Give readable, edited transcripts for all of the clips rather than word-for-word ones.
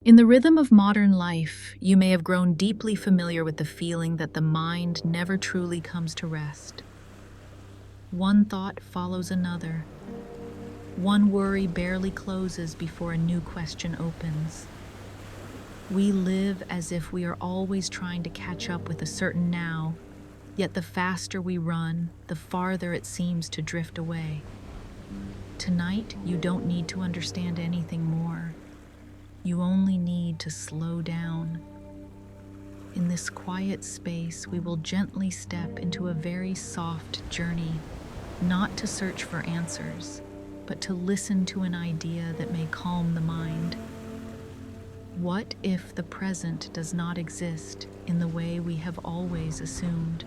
In the rhythm of modern life, you may have grown deeply familiar with the feeling that the mind never truly comes to rest. One thought follows another. One worry barely closes before a new question opens. We live as if we are always trying to catch up with a certain now, yet the faster we run, the farther it seems to drift away. Tonight, you don't need to understand anything more. You only need to slow down. In this quiet space, we will gently step into a very soft journey, not to search for answers, but to listen to an idea that may calm the mind. What if the present does not exist in the way we have always assumed?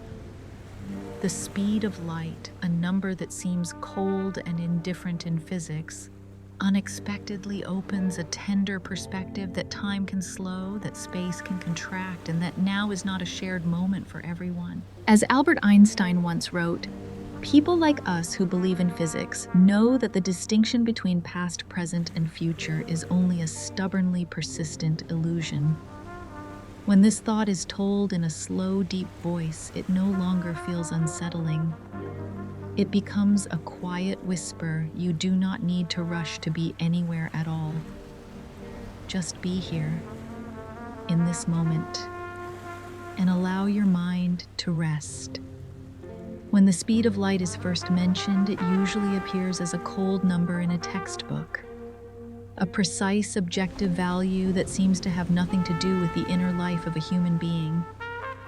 The speed of light, a number that seems cold and indifferent in physics, unexpectedly opens a tender perspective that time can slow, that space can contract, and that now is not a shared moment for everyone. As Albert Einstein once wrote, people like us who believe in physics know that the distinction between past, present, and future is only a stubbornly persistent illusion. When this thought is told in a slow, deep voice, it no longer feels unsettling. It becomes a quiet whisper you do not need to rush to be anywhere at all. Just be here, in this moment, and allow your mind to rest. When the speed of light is first mentioned, it usually appears as a cold number in a textbook, a precise objective value that seems to have nothing to do with the inner life of a human being.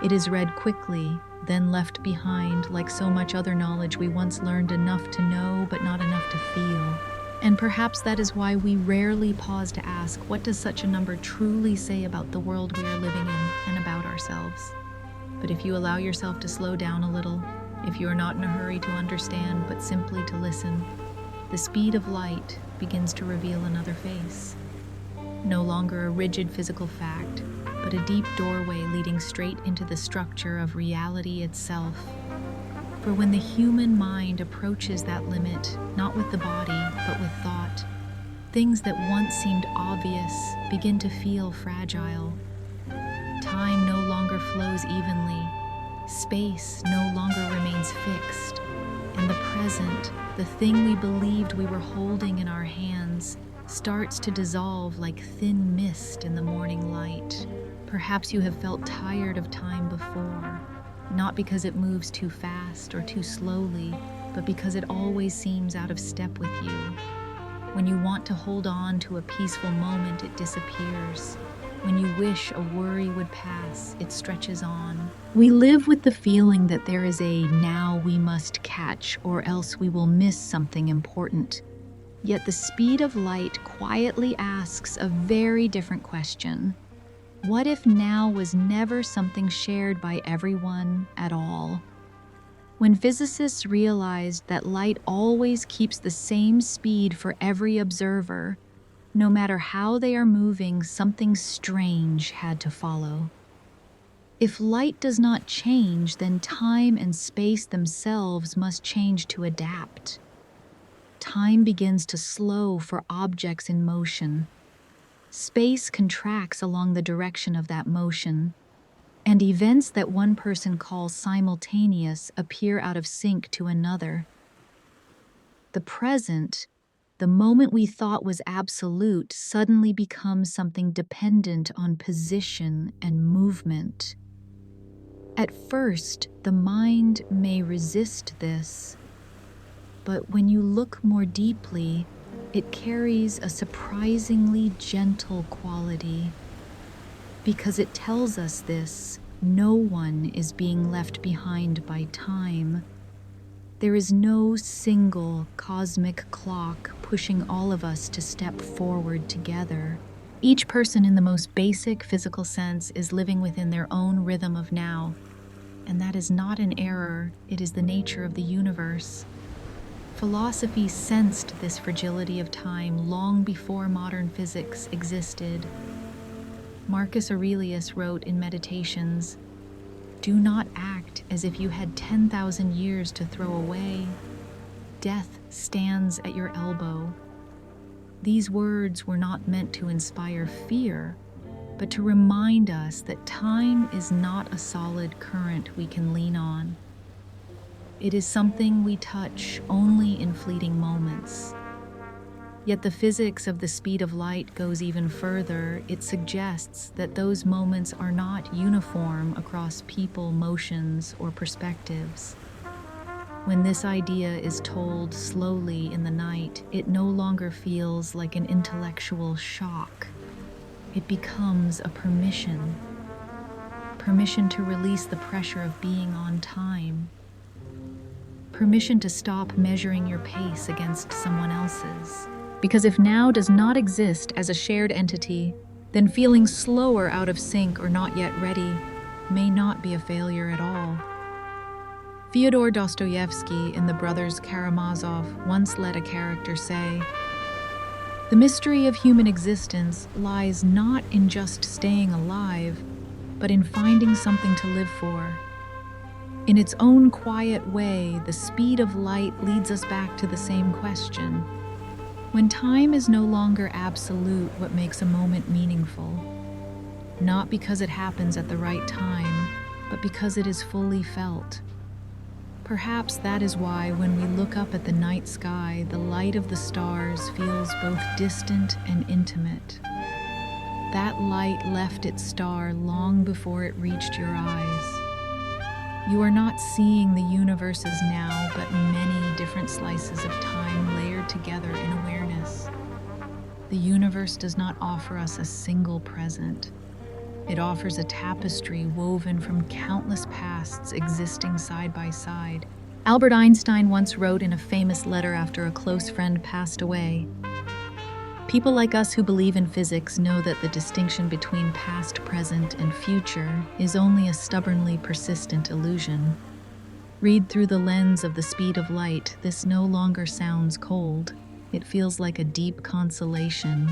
It is read quickly, then left behind like so much other knowledge we once learned enough to know but not enough to feel. And perhaps that is why we rarely pause to ask, what does such a number truly say about the world we are living in and about ourselves? But if you allow yourself to slow down a little, if you are not in a hurry to understand but simply to listen, the speed of light begins to reveal another face. No longer a rigid physical fact, but a deep doorway leading straight into the structure of reality itself. For when the human mind approaches that limit, not with the body, but with thought, things that once seemed obvious begin to feel fragile. Time no longer flows evenly, space no longer remains fixed, and the present, the thing we believed we were holding in our hands, starts to dissolve like thin mist in the morning light. Perhaps you have felt tired of time before, not because it moves too fast or too slowly, but because it always seems out of step with you. When you want to hold on to a peaceful moment, it disappears. When you wish a worry would pass, it stretches on. We live with the feeling that there is a now we must catch, or else we will miss something important. Yet the speed of light quietly asks a very different question. What if now was never something shared by everyone at all? When physicists realized that light always keeps the same speed for every observer, no matter how they are moving, something strange had to follow. If light does not change, then time and space themselves must change to adapt. Time begins to slow for objects in motion. Space contracts along the direction of that motion, and events that one person calls simultaneous appear out of sync to another. The present, the moment we thought was absolute, suddenly becomes something dependent on position and movement. At first, the mind may resist this, but when you look more deeply, it carries a surprisingly gentle quality. Because it tells us this, no one is being left behind by time. There is no single cosmic clock pushing all of us to step forward together. Each person, in the most basic physical sense, is living within their own rhythm of now. And that is not an error, it is the nature of the universe. Philosophy sensed this fragility of time long before modern physics existed. Marcus Aurelius wrote in Meditations, "Do not act as if you had 10,000 years to throw away. Death stands at your elbow. These words were not meant to inspire fear, but to remind us that time is not a solid current we can lean on. It is something we touch only in fleeting moments. Yet the physics of the speed of light goes even further. It suggests that those moments are not uniform across people, motions, or perspectives. When this idea is told slowly in the night, it no longer feels like an intellectual shock. It becomes a permission. Permission to release the pressure of being on time. Permission to stop measuring your pace against someone else's. Because if now does not exist as a shared entity, then feeling slower, out of sync, or not yet ready may not be a failure at all. Fyodor Dostoevsky in The Brothers Karamazov once let a character say, "The mystery of human existence lies not in just staying alive, but in finding something to live for." In its own quiet way, the speed of light leads us back to the same question. When time is no longer absolute, what makes a moment meaningful? Not because it happens at the right time, but because it is fully felt. Perhaps that is why when we look up at the night sky, the light of the stars feels both distant and intimate. That light left its star long before it reached your eyes. You are not seeing the universes now, but many different slices of time layered together in awareness. The universe does not offer us a single present. It offers a tapestry woven from countless pasts existing side by side. Albert Einstein once wrote in a famous letter after a close friend passed away, "People like us who believe in physics know that the distinction between past, present, and future is only a stubbornly persistent illusion. Read through the lens of the speed of light, this no longer sounds cold. It feels like a deep consolation.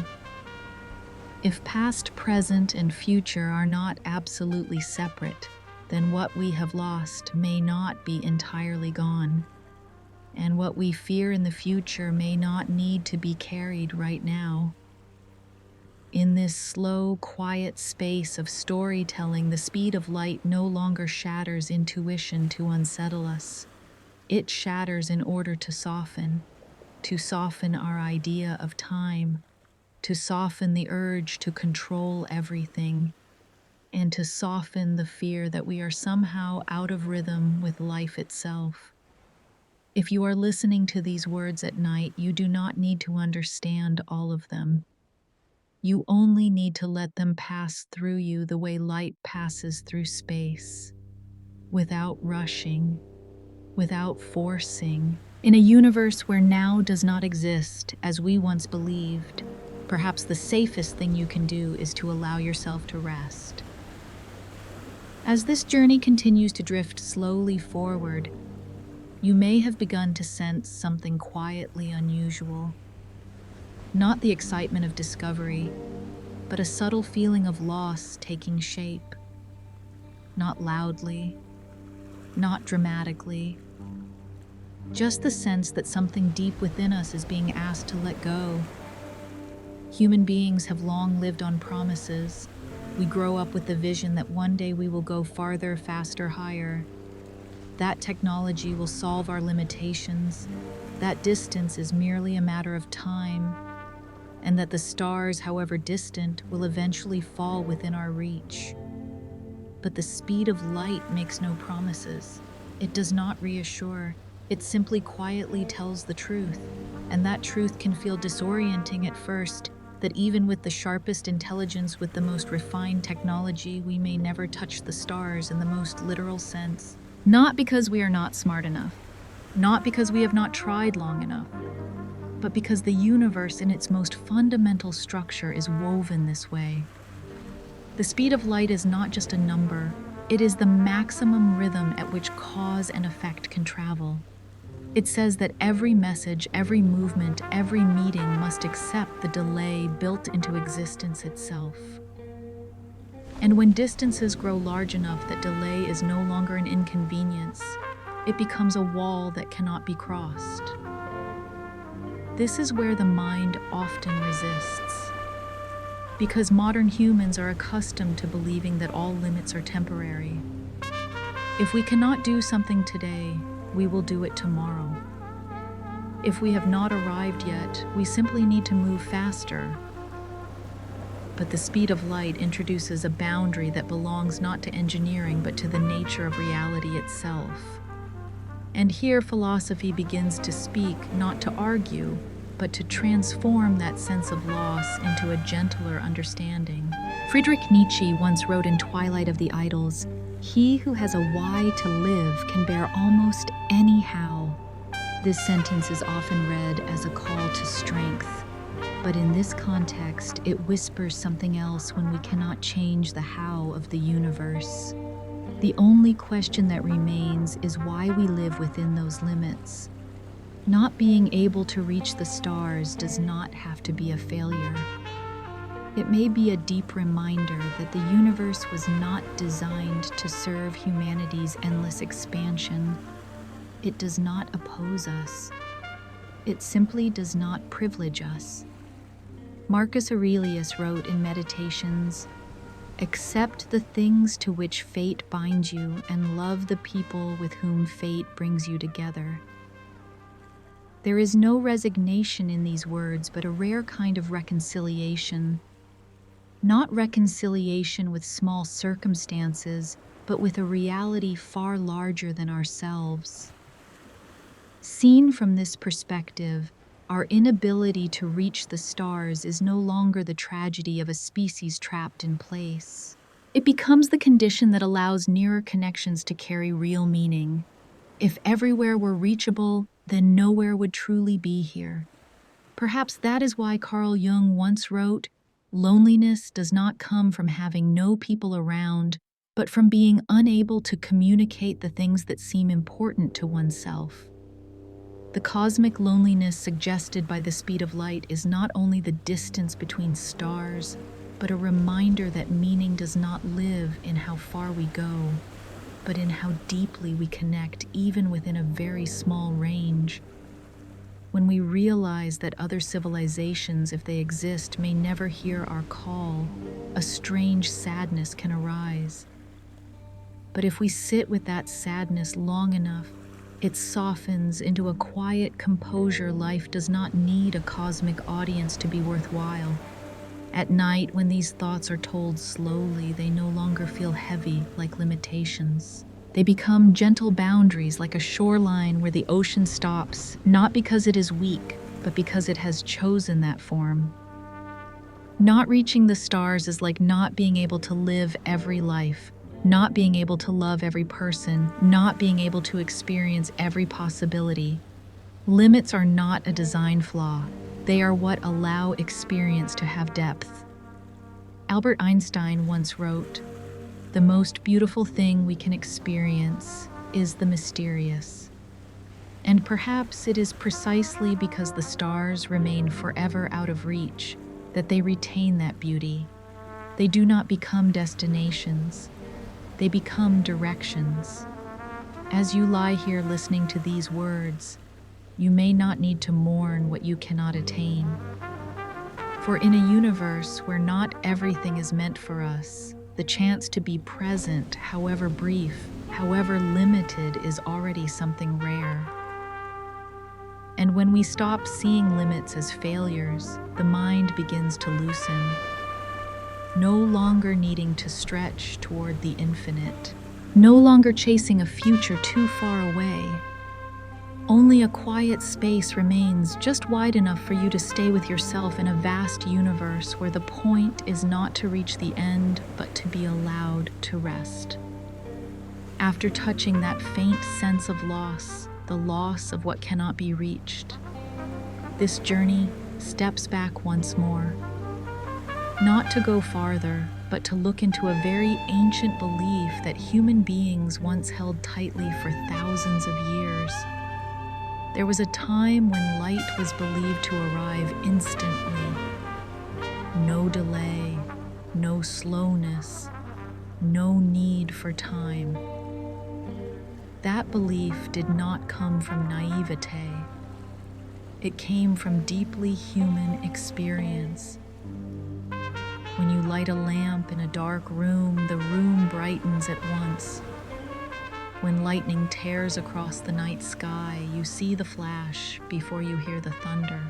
If past, present, and future are not absolutely separate, then what we have lost may not be entirely gone. And what we fear in the future may not need to be carried right now." In this slow, quiet space of storytelling, the speed of light no longer shatters intuition to unsettle us. It shatters in order to soften our idea of time, to soften the urge to control everything, and to soften the fear that we are somehow out of rhythm with life itself. If you are listening to these words at night, you do not need to understand all of them. You only need to let them pass through you the way light passes through space, without rushing, without forcing. In a universe where now does not exist as we once believed, perhaps the safest thing you can do is to allow yourself to rest. As this journey continues to drift slowly forward, you may have begun to sense something quietly unusual. Not the excitement of discovery, but a subtle feeling of loss taking shape. Not loudly, not dramatically, just the sense that something deep within us is being asked to let go. Human beings have long lived on promises. We grow up with the vision that one day we will go farther, faster, higher. That technology will solve our limitations. That distance is merely a matter of time, and that the stars, however distant, will eventually fall within our reach. But the speed of light makes no promises. It does not reassure. It simply quietly tells the truth, and that truth can feel disorienting at first, that even with the sharpest intelligence, with the most refined technology, we may never touch the stars in the most literal sense. Not because we are not smart enough, not because we have not tried long enough, but because the universe in its most fundamental structure is woven this way. The speed of light is not just a number, it is the maximum rhythm at which cause and effect can travel. It says that every message, every movement, every meeting must accept the delay built into existence itself. And when distances grow large enough that delay is no longer an inconvenience, it becomes a wall that cannot be crossed. This is where the mind often resists, because modern humans are accustomed to believing that all limits are temporary. If we cannot do something today, we will do it tomorrow. If we have not arrived yet, we simply need to move faster. But the speed of light introduces a boundary that belongs not to engineering but to the nature of reality itself. And here philosophy begins to speak, not to argue, but to transform that sense of loss into a gentler understanding. Friedrich Nietzsche once wrote in Twilight of the Idols, "He who has a why to live can bear almost any how." This sentence is often read as a call to strength, but in this context, it whispers something else when we cannot change the how of the universe. The only question that remains is why we live within those limits. Not being able to reach the stars does not have to be a failure. It may be a deep reminder that the universe was not designed to serve humanity's endless expansion. It does not oppose us. It simply does not privilege us. Marcus Aurelius wrote in Meditations, "Accept the things to which fate binds you and love the people with whom fate brings you together." There is no resignation in these words, but a rare kind of reconciliation. Not reconciliation with small circumstances, but with a reality far larger than ourselves. Seen from this perspective, our inability to reach the stars is no longer the tragedy of a species trapped in place. It becomes the condition that allows nearer connections to carry real meaning. If everywhere were reachable, then nowhere would truly be here. Perhaps that is why Carl Jung once wrote, "Loneliness does not come from having no people around, but from being unable to communicate the things that seem important to oneself." The cosmic loneliness suggested by the speed of light is not only the distance between stars, but a reminder that meaning does not live in how far we go, but in how deeply we connect even within a very small range. When we realize that other civilizations, if they exist, may never hear our call, a strange sadness can arise. But if we sit with that sadness long enough, it softens into a quiet composure. Life does not need a cosmic audience to be worthwhile. At night, when these thoughts are told slowly, they no longer feel heavy like limitations. They become gentle boundaries, like a shoreline where the ocean stops, not because it is weak, but because it has chosen that form. Not reaching the stars is like not being able to live every life, not being able to love every person, not being able to experience every possibility. Limits are not a design flaw. They are what allow experience to have depth. Albert Einstein once wrote, "The most beautiful thing we can experience is the mysterious." And perhaps it is precisely because the stars remain forever out of reach that they retain that beauty. They do not become destinations. They become directions. As you lie here listening to these words, you may not need to mourn what you cannot attain. For in a universe where not everything is meant for us, the chance to be present, however brief, however limited, is already something rare. And when we stop seeing limits as failures, the mind begins to loosen, no longer needing to stretch toward the infinite, no longer chasing a future too far away. Only a quiet space remains, just wide enough for you to stay with yourself in a vast universe where the point is not to reach the end, but to be allowed to rest. After touching that faint sense of loss, the loss of what cannot be reached, this journey steps back once more, not to go farther, but to look into a very ancient belief that human beings once held tightly for thousands of years. There was a time when light was believed to arrive instantly. No delay, no slowness, no need for time. That belief did not come from naivete. It came from deeply human experience. When you light a lamp in a dark room, the room brightens at once. When lightning tears across the night sky, you see the flash before you hear the thunder.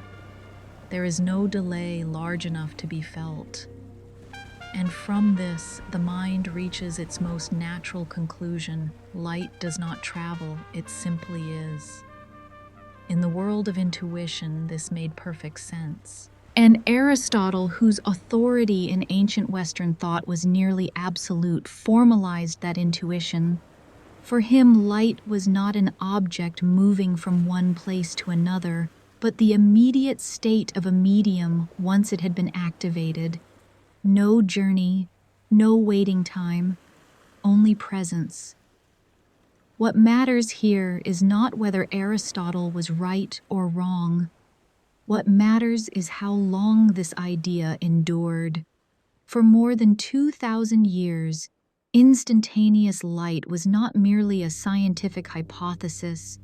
There is no delay large enough to be felt. And from this, the mind reaches its most natural conclusion. Light does not travel, it simply is. In the world of intuition, this made perfect sense. And Aristotle, whose authority in ancient Western thought was nearly absolute, formalized that intuition. For him, light was not an object moving from one place to another, but the immediate state of a medium once it had been activated. No journey, no waiting time, only presence. What matters here is not whether Aristotle was right or wrong. What matters is how long this idea endured. For more than 2,000 years, instantaneous light was not merely a scientific hypothesis.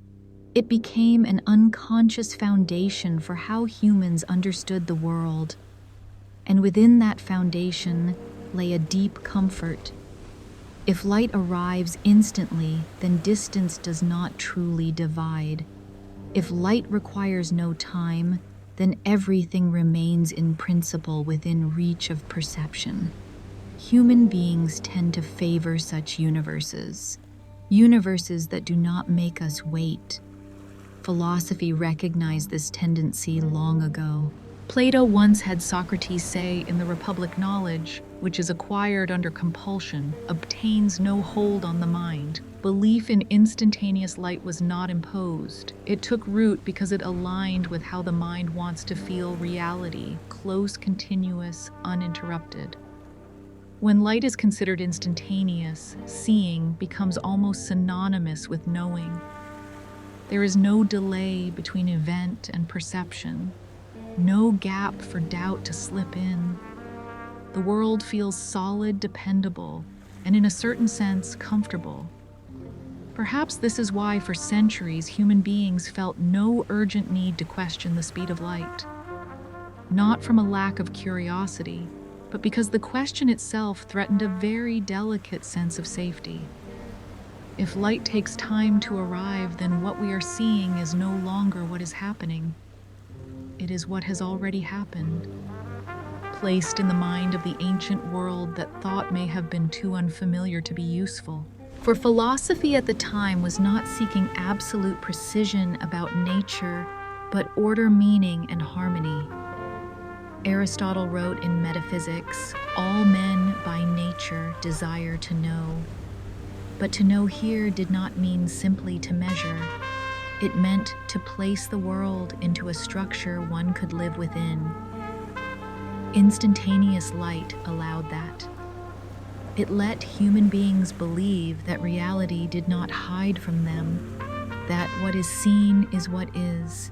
It became an unconscious foundation for how humans understood the world. And within that foundation lay a deep comfort. If light arrives instantly, then distance does not truly divide. If light requires no time, then everything remains in principle within reach of perception. Human beings tend to favor such universes that do not make us wait. Philosophy recognized this tendency long ago. Plato once had Socrates say in the Republic, knowledge, which is acquired under compulsion, obtains no hold on the mind. Belief in instantaneous light was not imposed. It took root because it aligned with how the mind wants to feel reality, close, continuous, uninterrupted. When light is considered instantaneous, seeing becomes almost synonymous with knowing. There is no delay between event and perception, no gap for doubt to slip in. The world feels solid, dependable, and in a certain sense, comfortable. Perhaps this is why, for centuries, human beings felt no urgent need to question the speed of light. Not from a lack of curiosity, but because the question itself threatened a very delicate sense of safety. If light takes time to arrive, then what we are seeing is no longer what is happening. It is what has already happened, placed in the mind of the ancient world that thought may have been too unfamiliar to be useful. For philosophy at the time was not seeking absolute precision about nature, but order, meaning, and harmony. Aristotle wrote in Metaphysics, "All men by nature desire to know." But to know here did not mean simply to measure. It meant to place the world into a structure one could live within. Instantaneous light allowed that. It let human beings believe that reality did not hide from them, that what is seen is what is,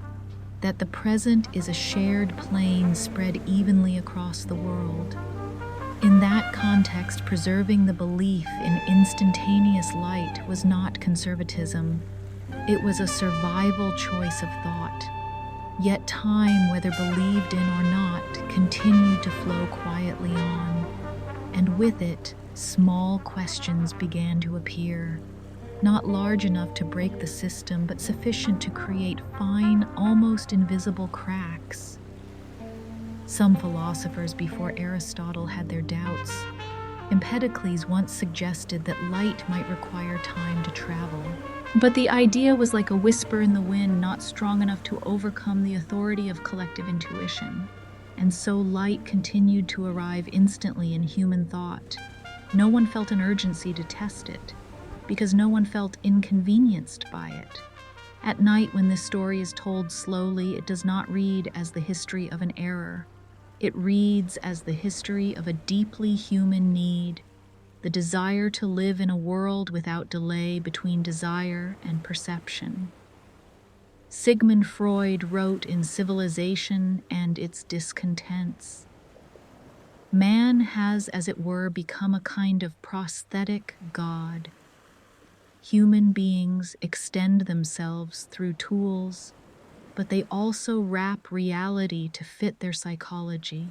that the present is a shared plane spread evenly across the world. In that context, preserving the belief in instantaneous light was not conservatism. It was a survival choice of thought. Yet time, whether believed in or not, continued to flow quietly on. And with it, small questions began to appear. Not large enough to break the system, but sufficient to create fine, almost invisible cracks. Some philosophers before Aristotle had their doubts. Empedocles once suggested that light might require time to travel. But the idea was like a whisper in the wind, not strong enough to overcome the authority of collective intuition. And so light continued to arrive instantly in human thought. No one felt an urgency to test it, because no one felt inconvenienced by it. At night, when this story is told slowly, it does not read as the history of an error. It reads as the history of a deeply human need, the desire to live in a world without delay between desire and perception. Sigmund Freud wrote in Civilization and Its Discontents, "Man has, as it were, become a kind of prosthetic God. Human beings extend themselves through tools, but they also wrap reality to fit their psychology.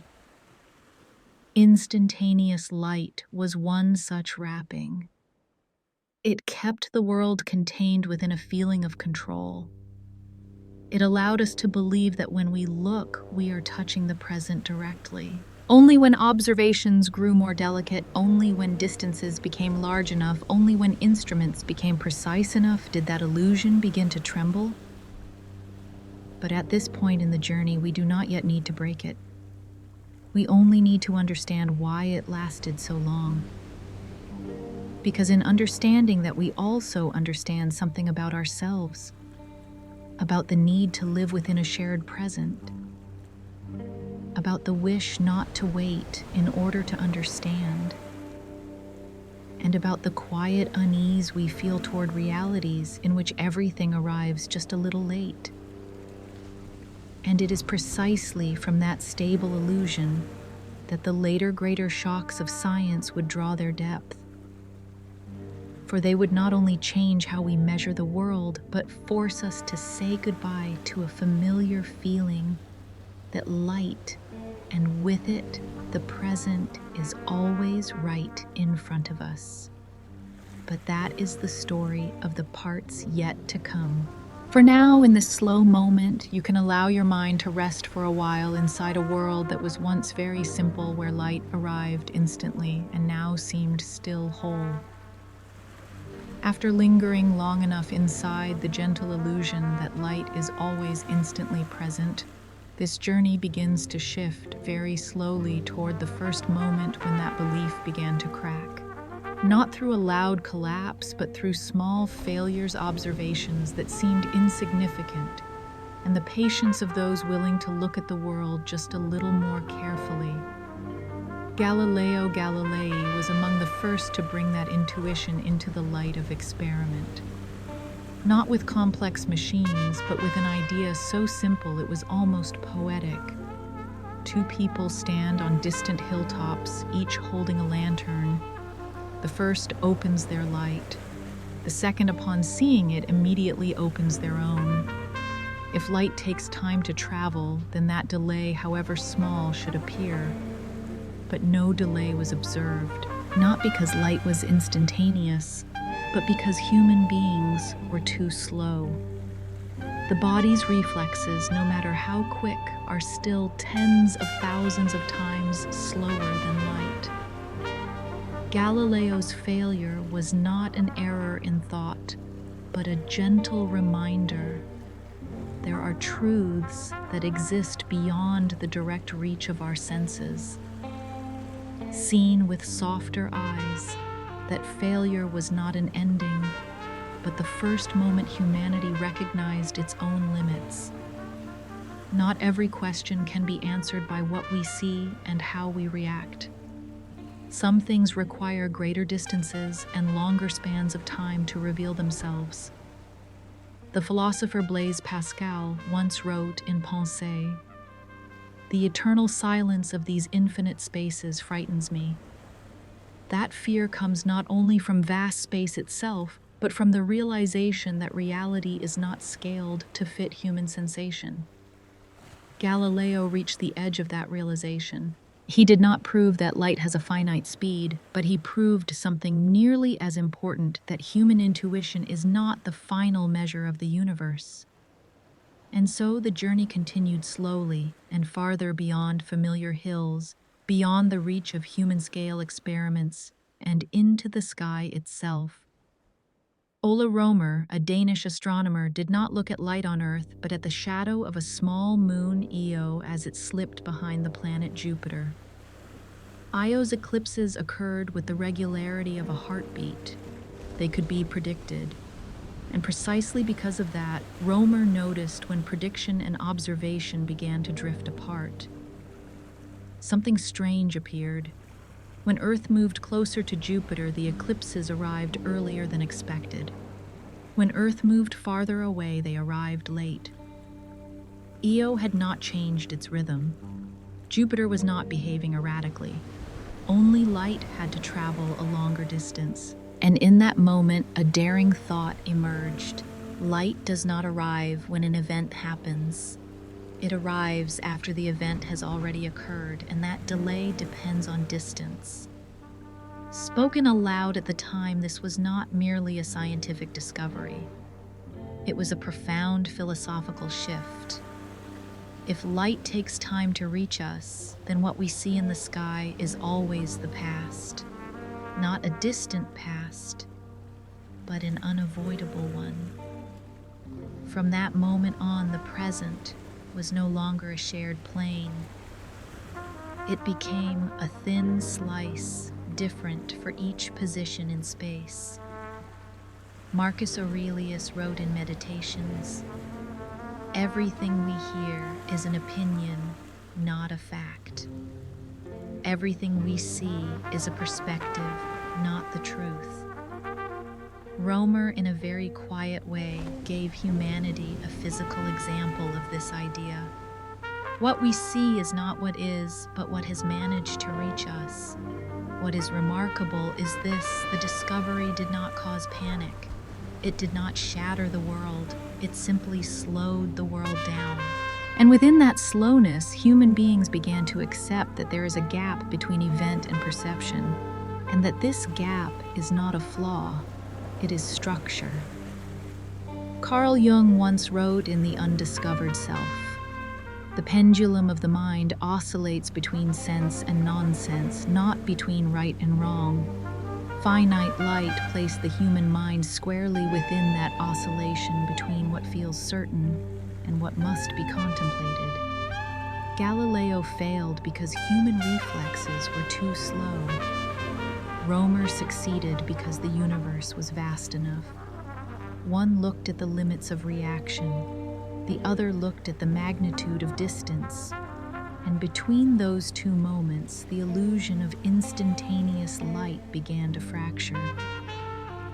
Instantaneous light was one such wrapping. It kept the world contained within a feeling of control. It allowed us to believe that when we look, we are touching the present directly. Only when observations grew more delicate, only when distances became large enough, only when instruments became precise enough did that illusion begin to tremble. But at this point in the journey, we do not yet need to break it. We only need to understand why it lasted so long. Because in understanding that, we also understand something about ourselves, about the need to live within a shared present, about the wish not to wait in order to understand, and about the quiet unease we feel toward realities in which everything arrives just a little late. And it is precisely from that stable illusion that the later greater shocks of science would draw their depth. For they would not only change how we measure the world, but force us to say goodbye to a familiar feeling that light, and with it, the present, is always right in front of us. But that is the story of the parts yet to come. For now, in this slow moment, you can allow your mind to rest for a while inside a world that was once very simple, where light arrived instantly and now seemed still whole. After lingering long enough inside the gentle illusion that light is always instantly present, this journey begins to shift very slowly toward the first moment when that belief began to crack. Not through a loud collapse, but through small failures, observations that seemed insignificant, and the patience of those willing to look at the world just a little more carefully. Galileo Galilei was among the first to bring that intuition into the light of experiment. Not with complex machines, but with an idea so simple it was almost poetic. Two people stand on distant hilltops, each holding a lantern. The first opens their light. The second, upon seeing it, immediately opens their own. If light takes time to travel, then that delay, however small, should appear. But no delay was observed, not because light was instantaneous, but because human beings were too slow. The body's reflexes, no matter how quick, are still tens of thousands of times slower than light. Galileo's failure was not an error in thought, but a gentle reminder. There are truths that exist beyond the direct reach of our senses. Seen with softer eyes, that failure was not an ending, but the first moment humanity recognized its own limits. Not every question can be answered by what we see and how we react. Some things require greater distances and longer spans of time to reveal themselves. The philosopher Blaise Pascal once wrote in Pensée, "The eternal silence of these infinite spaces frightens me." That fear comes not only from vast space itself, but from the realization that reality is not scaled to fit human sensation. Galileo reached the edge of that realization. He did not prove that light has a finite speed, but he proved something nearly as important, that human intuition is not the final measure of the universe. And so the journey continued slowly and farther beyond familiar hills, beyond the reach of human-scale experiments, and into the sky itself. Ole Romer, a Danish astronomer, did not look at light on Earth, but at the shadow of a small moon Io as it slipped behind the planet Jupiter. Io's eclipses occurred with the regularity of a heartbeat. They could be predicted. And precisely because of that, Romer noticed when prediction and observation began to drift apart. Something strange appeared. When Earth moved closer to Jupiter, the eclipses arrived earlier than expected. When Earth moved farther away, they arrived late. Io had not changed its rhythm. Jupiter was not behaving erratically. Only light had to travel a longer distance. And in that moment, a daring thought emerged. Light does not arrive when an event happens. It arrives after the event has already occurred, and that delay depends on distance. Spoken aloud at the time, this was not merely a scientific discovery. It was a profound philosophical shift. If light takes time to reach us, then what we see in the sky is always the past. Not a distant past, but an unavoidable one. From that moment on, the present was no longer a shared plane. It became a thin slice, different for each position in space. Marcus Aurelius wrote in Meditations, "Everything we hear is an opinion, not a fact. Everything we see is a perspective, not the truth." Romer, in a very quiet way, gave humanity a physical example of this idea. What we see is not what is, but what has managed to reach us. What is remarkable is this: the discovery did not cause panic. It did not shatter the world. It simply slowed the world down. And within that slowness, human beings began to accept that there is a gap between event and perception, and that this gap is not a flaw. It is structure. Carl Jung once wrote in The Undiscovered Self, "The pendulum of the mind oscillates between sense and nonsense, not between right and wrong. Finite light placed the human mind squarely within that oscillation between what feels certain and what must be contemplated." Galileo failed because human reflexes were too slow. Romer succeeded because the universe was vast enough. One looked at the limits of reaction, the other looked at the magnitude of distance. And between those two moments, the illusion of instantaneous light began to fracture.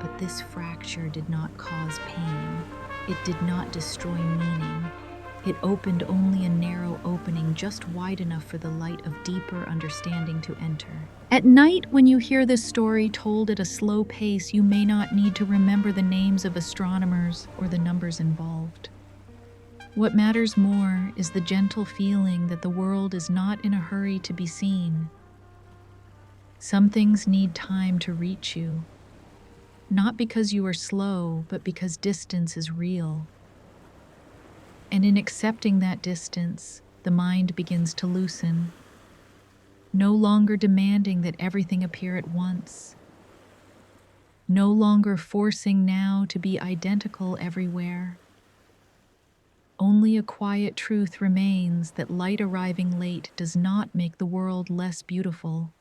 But this fracture did not cause pain. It did not destroy meaning. It opened only a narrow opening just wide enough for the light of deeper understanding to enter. At night, when you hear this story told at a slow pace, you may not need to remember the names of astronomers or the numbers involved. What matters more is the gentle feeling that the world is not in a hurry to be seen. Some things need time to reach you, not because you are slow, but because distance is real. And in accepting that distance, the mind begins to loosen, no longer demanding that everything appear at once, no longer forcing now to be identical everywhere. Only a quiet truth remains that light arriving late does not make the world less beautiful.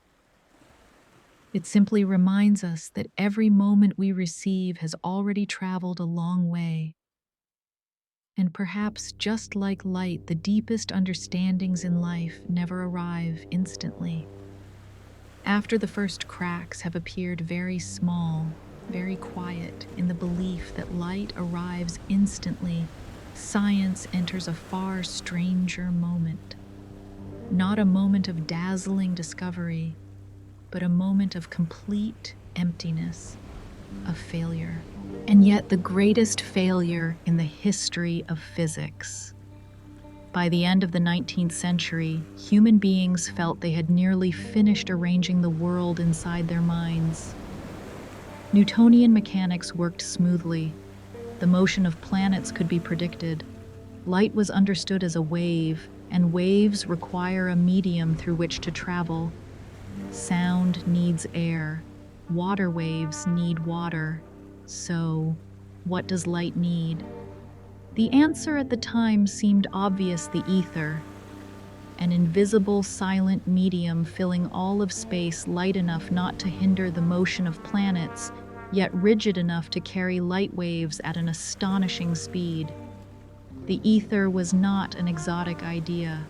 It simply reminds us that every moment we receive has already traveled a long way. And perhaps just like light, the deepest understandings in life never arrive instantly. After the first cracks have appeared very small, very quiet, in the belief that light arrives instantly, science enters a far stranger moment. Not a moment of dazzling discovery, but a moment of complete emptiness, of failure. And yet the greatest failure in the history of physics. By the end of the 19th century, human beings felt they had nearly finished arranging the world inside their minds. Newtonian mechanics worked smoothly. The motion of planets could be predicted. Light was understood as a wave, and waves require a medium through which to travel. Sound needs air. Water waves need water. So, what does light need? The answer at the time seemed obvious: the ether. An invisible, silent medium filling all of space, light enough not to hinder the motion of planets, yet rigid enough to carry light waves at an astonishing speed. The ether was not an exotic idea.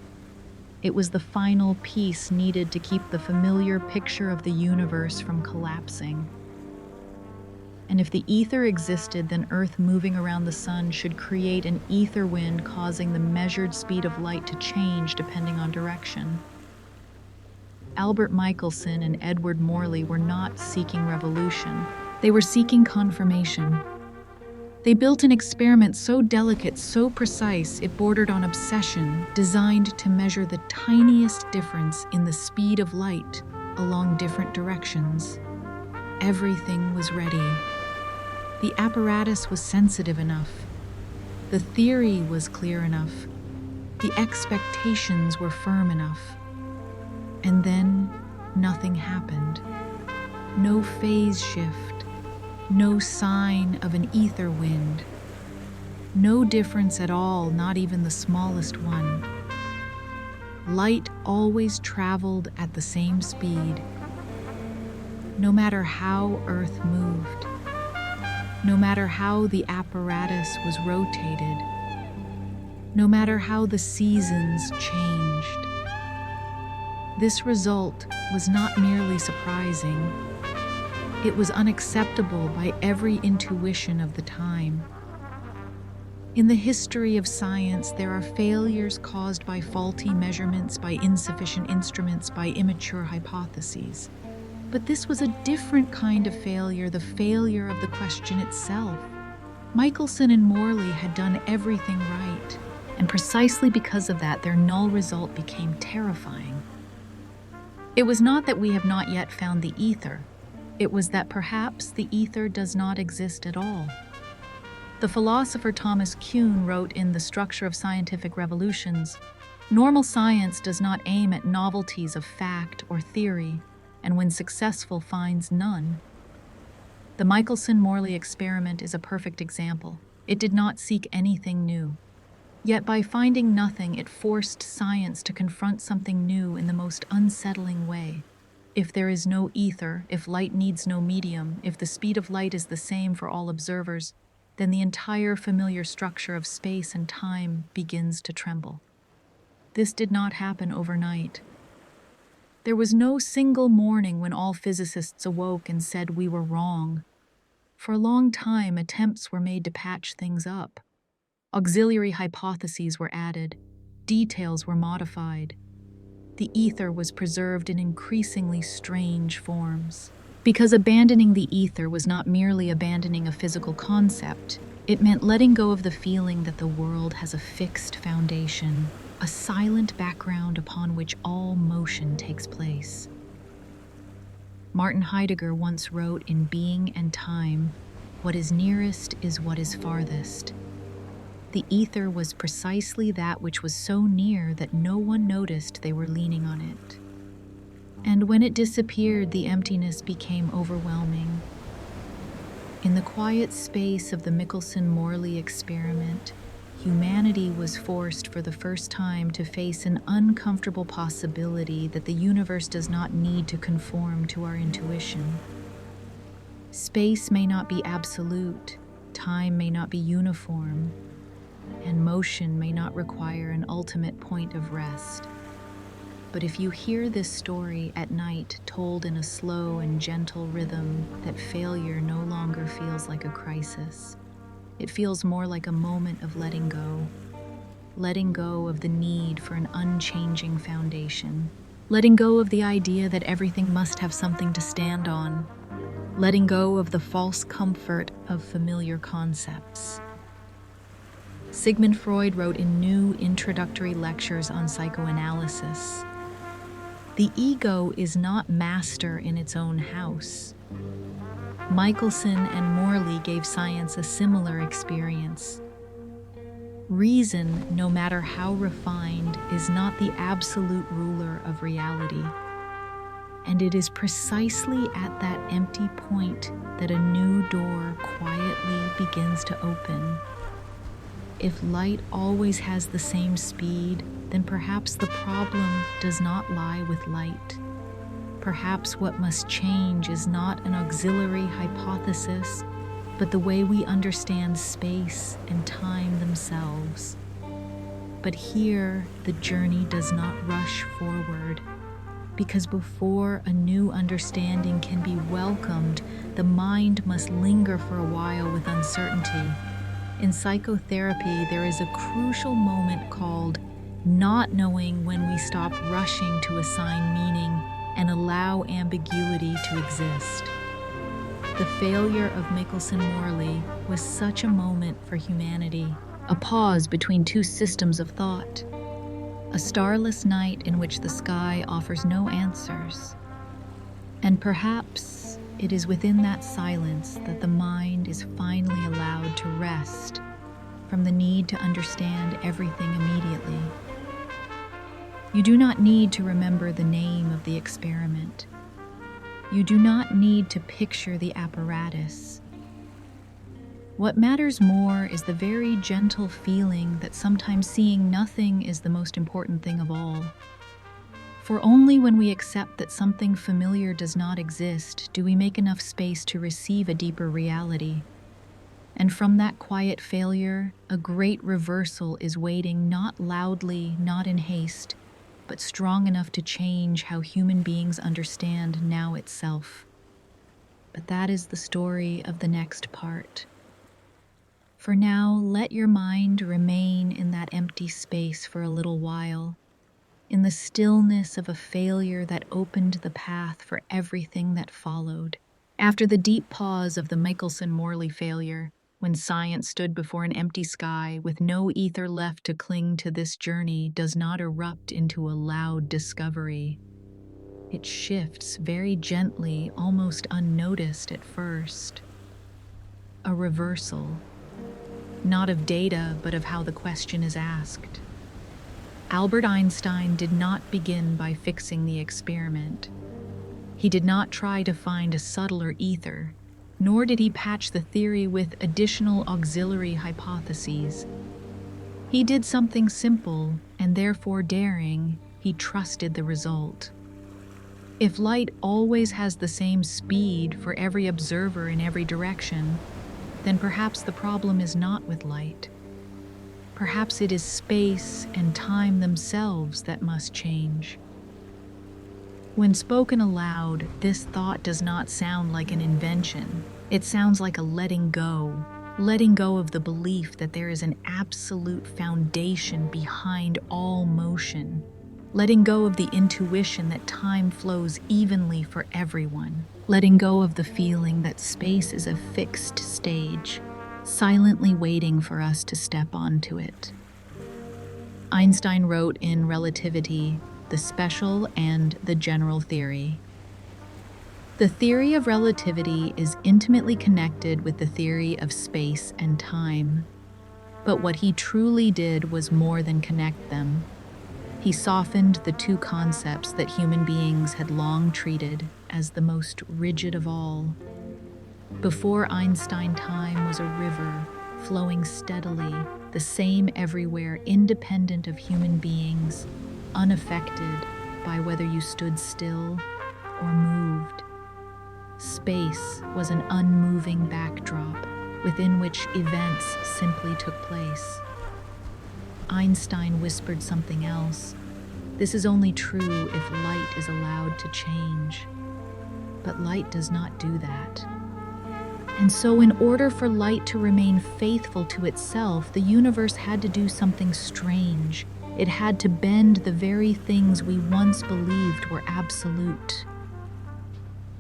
It was the final piece needed to keep the familiar picture of the universe from collapsing. And if the ether existed, then Earth moving around the sun should create an ether wind, causing the measured speed of light to change depending on direction. Albert Michelson and Edward Morley were not seeking revolution. They were seeking confirmation. They built an experiment so delicate, so precise, it bordered on obsession, designed to measure the tiniest difference in the speed of light along different directions. Everything was ready. The apparatus was sensitive enough. The theory was clear enough. The expectations were firm enough. And then nothing happened. No phase shift, no sign of an ether wind, no difference at all, not even the smallest one. Light always traveled at the same speed, no matter how Earth moved, no matter how the apparatus was rotated, no matter how the seasons changed. This result was not merely surprising, it was unacceptable by every intuition of the time. In the history of science, there are failures caused by faulty measurements, by insufficient instruments, by immature hypotheses. But this was a different kind of failure, the failure of the question itself. Michelson and Morley had done everything right, and precisely because of that, their null result became terrifying. It was not that we have not yet found the ether. It was that perhaps the ether does not exist at all. The philosopher Thomas Kuhn wrote in The Structure of Scientific Revolutions, "Normal science does not aim at novelties of fact or theory, and when successful finds none." The Michelson-Morley experiment is a perfect example. It did not seek anything new. Yet by finding nothing, it forced science to confront something new in the most unsettling way. If there is no ether, if light needs no medium, if the speed of light is the same for all observers, then the entire familiar structure of space and time begins to tremble. This did not happen overnight. There was no single morning when all physicists awoke and said we were wrong. For a long time, attempts were made to patch things up. Auxiliary hypotheses were added, details were modified. The ether was preserved in increasingly strange forms. Because abandoning the ether was not merely abandoning a physical concept, it meant letting go of the feeling that the world has a fixed foundation, a silent background upon which all motion takes place. Martin Heidegger once wrote in Being and Time, "What is nearest is what is farthest." The ether was precisely that which was so near that no one noticed they were leaning on it. And when it disappeared, the emptiness became overwhelming. In the quiet space of the Michelson-Morley experiment, humanity was forced for the first time to face an uncomfortable possibility that the universe does not need to conform to our intuition. Space may not be absolute, time may not be uniform, and motion may not require an ultimate point of rest. But if you hear this story at night told in a slow and gentle rhythm, that failure no longer feels like a crisis. It feels more like a moment of letting go of the need for an unchanging foundation, letting go of the idea that everything must have something to stand on, letting go of the false comfort of familiar concepts. Sigmund Freud wrote in new introductory lectures on psychoanalysis, "The ego is not master in its own house." Michelson and Morley gave science a similar experience. Reason, no matter how refined, is not the absolute ruler of reality. And it is precisely at that empty point that a new door quietly begins to open. If light always has the same speed, then perhaps the problem does not lie with light. Perhaps what must change is not an auxiliary hypothesis, but the way we understand space and time themselves. But here, the journey does not rush forward, because before a new understanding can be welcomed, the mind must linger for a while with uncertainty. In psychotherapy, there is a crucial moment called not knowing, when we stop rushing to assign meaning and allow ambiguity to exist. The failure of Michelson-Morley was such a moment for humanity, a pause between two systems of thought, a starless night in which the sky offers no answers. And perhaps it is within that silence that the mind is finally allowed to rest from the need to understand everything immediately. You do not need to remember the name of the experiment. You do not need to picture the apparatus. What matters more is the very gentle feeling that sometimes seeing nothing is the most important thing of all. For only when we accept that something familiar does not exist do we make enough space to receive a deeper reality. And from that quiet failure, a great reversal is waiting, not loudly, not in haste, but strong enough to change how human beings understand now itself. But that is the story of the next part. For now, let your mind remain in that empty space for a little while, in the stillness of a failure that opened the path for everything that followed. After the deep pause of the Michelson-Morley failure, when science stood before an empty sky with no ether left to cling to, this journey does not erupt into a loud discovery. It shifts very gently, almost unnoticed at first. A reversal, not of data, but of how the question is asked. Albert Einstein did not begin by fixing the experiment. He did not try to find a subtler ether, nor did he patch the theory with additional auxiliary hypotheses. He did something simple and therefore daring. He trusted the result. If light always has the same speed for every observer in every direction, then perhaps the problem is not with light. Perhaps it is space and time themselves that must change. When spoken aloud, this thought does not sound like an invention. It sounds like a letting go of the belief that there is an absolute foundation behind all motion, letting go of the intuition that time flows evenly for everyone, letting go of the feeling that space is a fixed stage, silently waiting for us to step onto it. Einstein wrote in Relativity, the special and the general theory. The theory of relativity is intimately connected with the theory of space and time. But what he truly did was more than connect them. He softened the two concepts that human beings had long treated as the most rigid of all. Before Einstein, time was a river, flowing steadily, the same everywhere, independent of human beings, unaffected by whether you stood still or moved. Space was an unmoving backdrop within which events simply took place. Einstein whispered something else. This is only true if light is allowed to change. But light does not do that. And so, in order for light to remain faithful to itself, the universe had to do something strange. It had to bend the very things we once believed were absolute.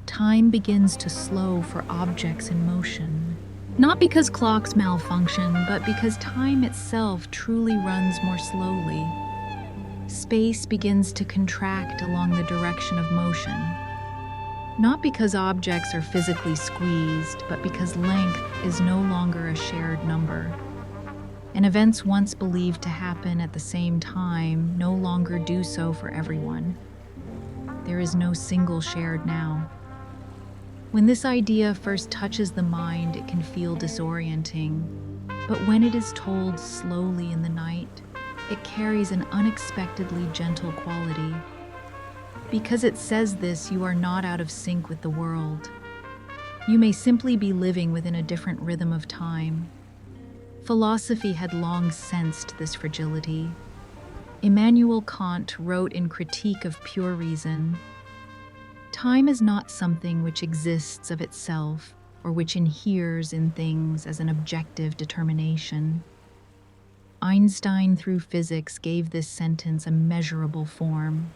Time begins to slow for objects in motion. Not because clocks malfunction, but because time itself truly runs more slowly. Space begins to contract along the direction of motion. Not because objects are physically squeezed, but because length is no longer a shared number. And events once believed to happen at the same time no longer do so for everyone. There is no single shared now. When this idea first touches the mind, it can feel disorienting. But when it is told slowly in the night, it carries an unexpectedly gentle quality. Because it says this, you are not out of sync with the world. You may simply be living within a different rhythm of time. Philosophy had long sensed this fragility. Immanuel Kant wrote in Critique of Pure Reason, "Time is not something which exists of itself, or which inheres in things as an objective determination." Einstein, through physics, gave this sentence a measurable form.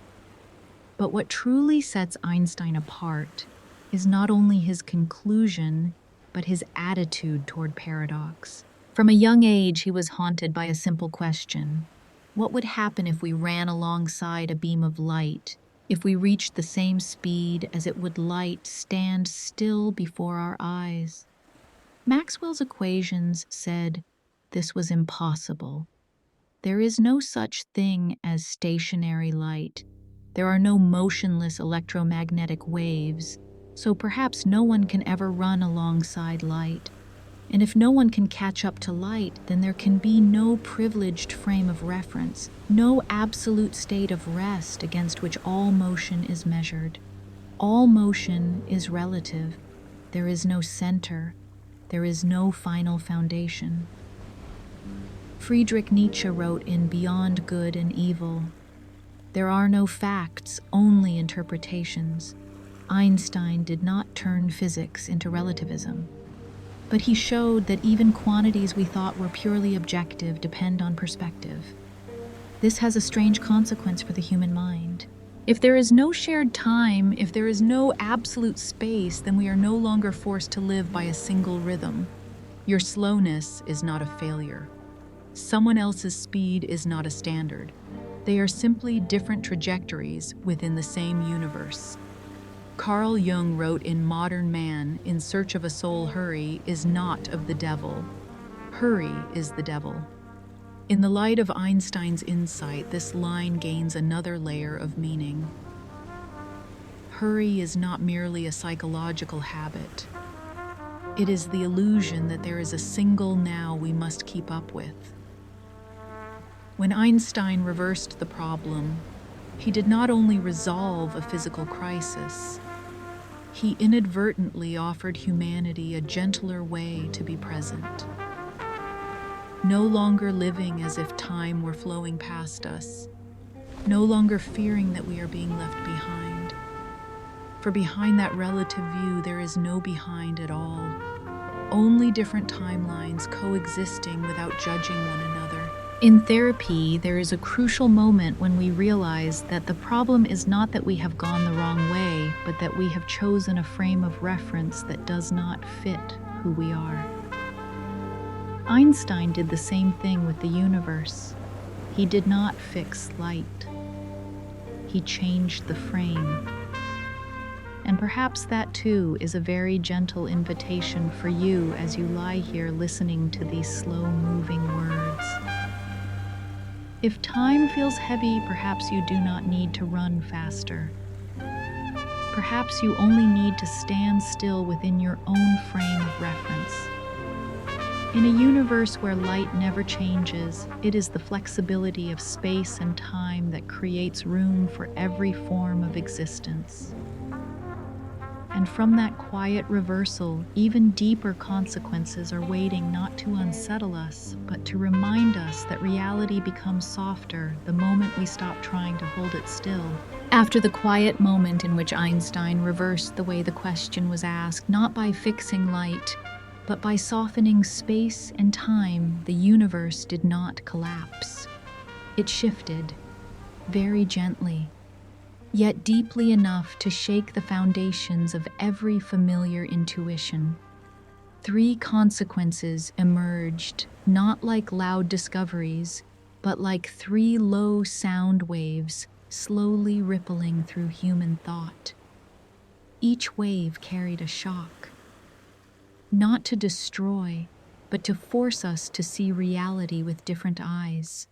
But what truly sets Einstein apart is not only his conclusion, but his attitude toward paradox. From a young age, he was haunted by a simple question. What would happen if we ran alongside a beam of light, if we reached the same speed as it would light stand still before our eyes? Maxwell's equations said this was impossible. There is no such thing as stationary light. There are no motionless electromagnetic waves, so perhaps no one can ever run alongside light. And if no one can catch up to light, then there can be no privileged frame of reference, no absolute state of rest against which all motion is measured. All motion is relative. There is no center. There is no final foundation. Friedrich Nietzsche wrote in Beyond Good and Evil, "There are no facts, only interpretations." Einstein did not turn physics into relativism, but he showed that even quantities we thought were purely objective depend on perspective. This has a strange consequence for the human mind. If there is no shared time, if there is no absolute space, then we are no longer forced to live by a single rhythm. Your slowness is not a failure. Someone else's speed is not a standard. They are simply different trajectories within the same universe. Carl Jung wrote in Modern Man, "In search of a soul, hurry is not of the devil. Hurry is the devil." In the light of Einstein's insight, this line gains another layer of meaning. Hurry is not merely a psychological habit. It is the illusion that there is a single now we must keep up with. When Einstein reversed the problem, he did not only resolve a physical crisis, he inadvertently offered humanity a gentler way to be present. No longer living as if time were flowing past us, no longer fearing that we are being left behind. For behind that relative view, there is no behind at all, only different timelines coexisting without judging one another. In therapy, there is a crucial moment when we realize that the problem is not that we have gone the wrong way, but that we have chosen a frame of reference that does not fit who we are. Einstein did the same thing with the universe. He did not fix light. He changed the frame. And perhaps that too is a very gentle invitation for you as you lie here listening to these slow-moving words. If time feels heavy, perhaps you do not need to run faster. Perhaps you only need to stand still within your own frame of reference. In a universe where light never changes, it is the flexibility of space and time that creates room for every form of existence. And from that quiet reversal, even deeper consequences are waiting not to unsettle us, but to remind us that reality becomes softer the moment we stop trying to hold it still. After the quiet moment in which Einstein reversed the way the question was asked, not by fixing light, but by softening space and time, the universe did not collapse. It shifted, very gently, yet deeply enough to shake the foundations of every familiar intuition. 3 consequences emerged, not like loud discoveries, but like 3 low sound waves slowly rippling through human thought. Each wave carried a shock, not to destroy, but to force us to see reality with different eyes.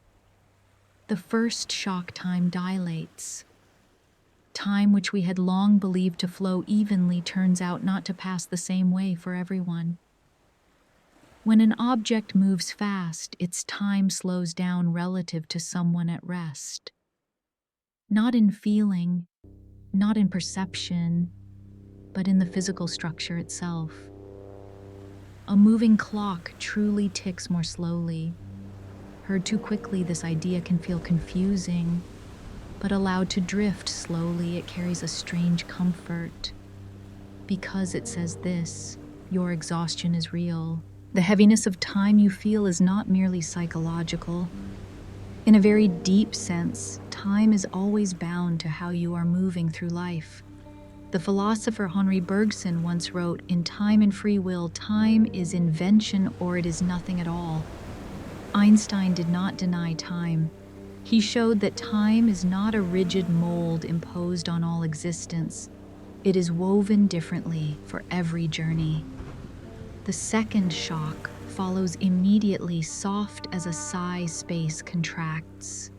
The first shock time dilates. Time which we had long believed to flow evenly turns out not to pass the same way for everyone. When an object moves fast, its time slows down relative to someone at rest. Not in feeling, not in perception, but in the physical structure itself. A moving clock truly ticks more slowly. Heard too quickly, this idea can feel confusing, but allowed to drift slowly, it carries a strange comfort. Because it says this, your exhaustion is real. The heaviness of time you feel is not merely psychological. In a very deep sense, time is always bound to how you are moving through life. The philosopher Henri Bergson once wrote, "In Time and Free Will, time is invention or it is nothing at all." Einstein did not deny time. He showed that time is not a rigid mold imposed on all existence. It is woven differently for every journey. The second shock follows immediately. Soft as a sigh, space contracts.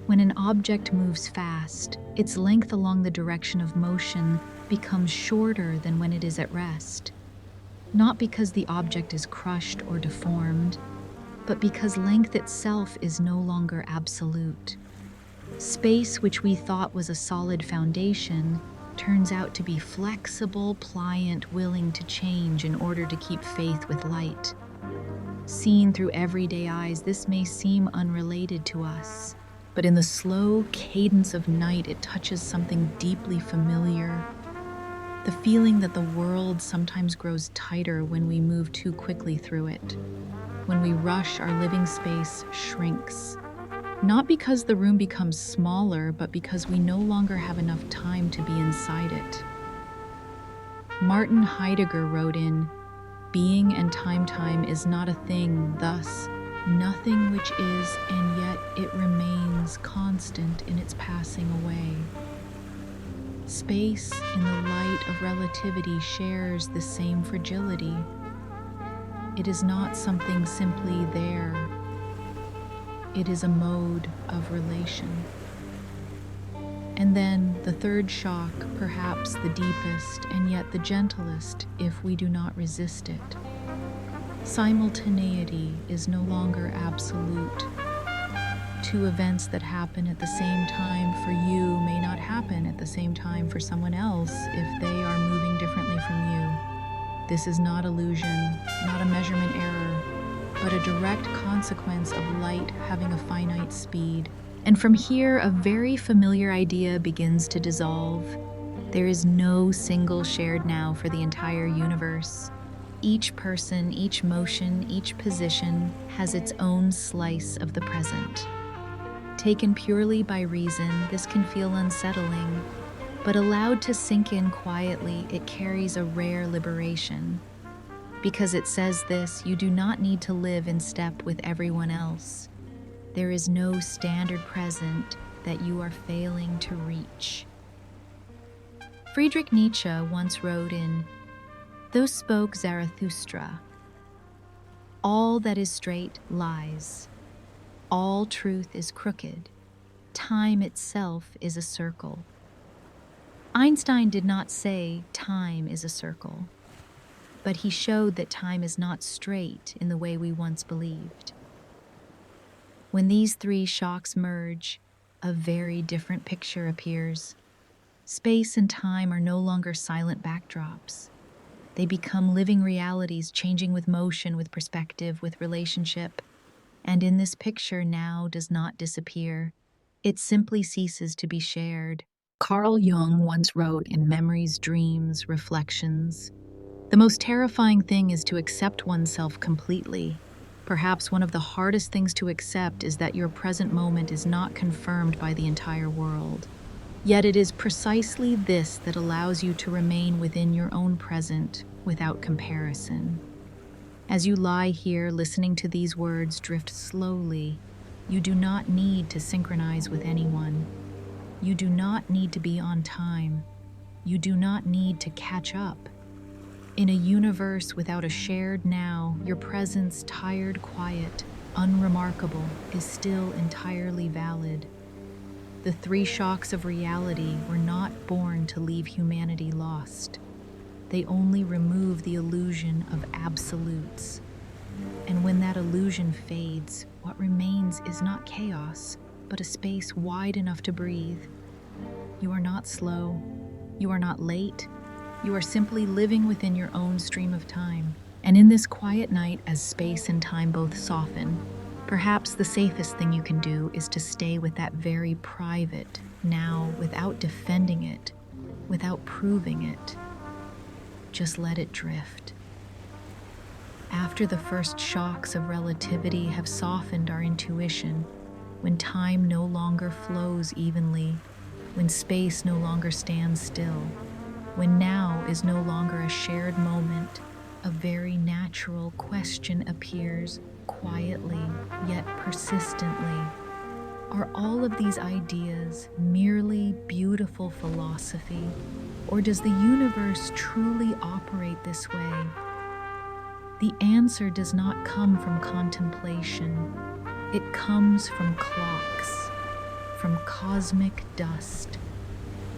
When an object moves fast, its length along the direction of motion becomes shorter than when it is at rest. Not because the object is crushed or deformed, but because length itself is no longer absolute. Space, which we thought was a solid foundation, turns out to be flexible, pliant, willing to change in order to keep faith with light. Seen through everyday eyes, this may seem unrelated to us, but in the slow cadence of night, it touches something deeply familiar. The feeling that the world sometimes grows tighter when we move too quickly through it. When we rush, our living space shrinks. Not because the room becomes smaller, but because we no longer have enough time to be inside it. Martin Heidegger wrote in, "Being and time is not a thing, thus, nothing which is, and yet it remains constant in its passing away." Space, in the light of relativity, shares the same fragility. It is not something simply there. It is a mode of relation. And then the third shock, perhaps the deepest and yet the gentlest if we do not resist it. Simultaneity is no longer absolute. Two events that happen at the same time for you may not happen at the same time for someone else if they are moving differently from you. This is not illusion, not a measurement error, but a direct consequence of light having a finite speed. And from here, a very familiar idea begins to dissolve. There is no single shared now for the entire universe. Each person, each motion, each position has its own slice of the present. Taken purely by reason, this can feel unsettling, but allowed to sink in quietly, it carries a rare liberation. Because it says this, you do not need to live in step with everyone else. There is no standard present that you are failing to reach. Friedrich Nietzsche once wrote in, "Thus spoke Zarathustra, all that is straight lies, all truth is crooked, time itself is a circle." Einstein did not say time is a circle, but he showed that time is not straight in the way we once believed. When these three shocks merge, a very different picture appears. Space and time are no longer silent backdrops. They become living realities, changing with motion, with perspective, with relationship. And in this picture now does not disappear. It simply ceases to be shared. Carl Jung once wrote in Memories, Dreams, Reflections, "The most terrifying thing is to accept oneself completely. Perhaps one of the hardest things to accept is that your present moment is not confirmed by the entire world. Yet it is precisely this that allows you to remain within your own present without comparison." As you lie here listening to these words drift slowly, you do not need to synchronize with anyone. You do not need to be on time. You do not need to catch up. In a universe without a shared now, your presence, tired, quiet, unremarkable, is still entirely valid. The three shocks of reality were not born to leave humanity lost. They only remove the illusion of absolutes. And when that illusion fades, what remains is not chaos, but a space wide enough to breathe. You are not slow. You are not late. You are simply living within your own stream of time. And in this quiet night, as space and time both soften, perhaps the safest thing you can do is to stay with that very private now without defending it, without proving it. Just let it drift. After the first shocks of relativity have softened our intuition, when time no longer flows evenly, when space no longer stands still, When now is no longer a shared moment, a very natural question appears quietly yet persistently. Are all of these ideas merely beautiful philosophy, or does the universe truly operate this way? The answer does not come from contemplation. It comes from clocks, from cosmic dust,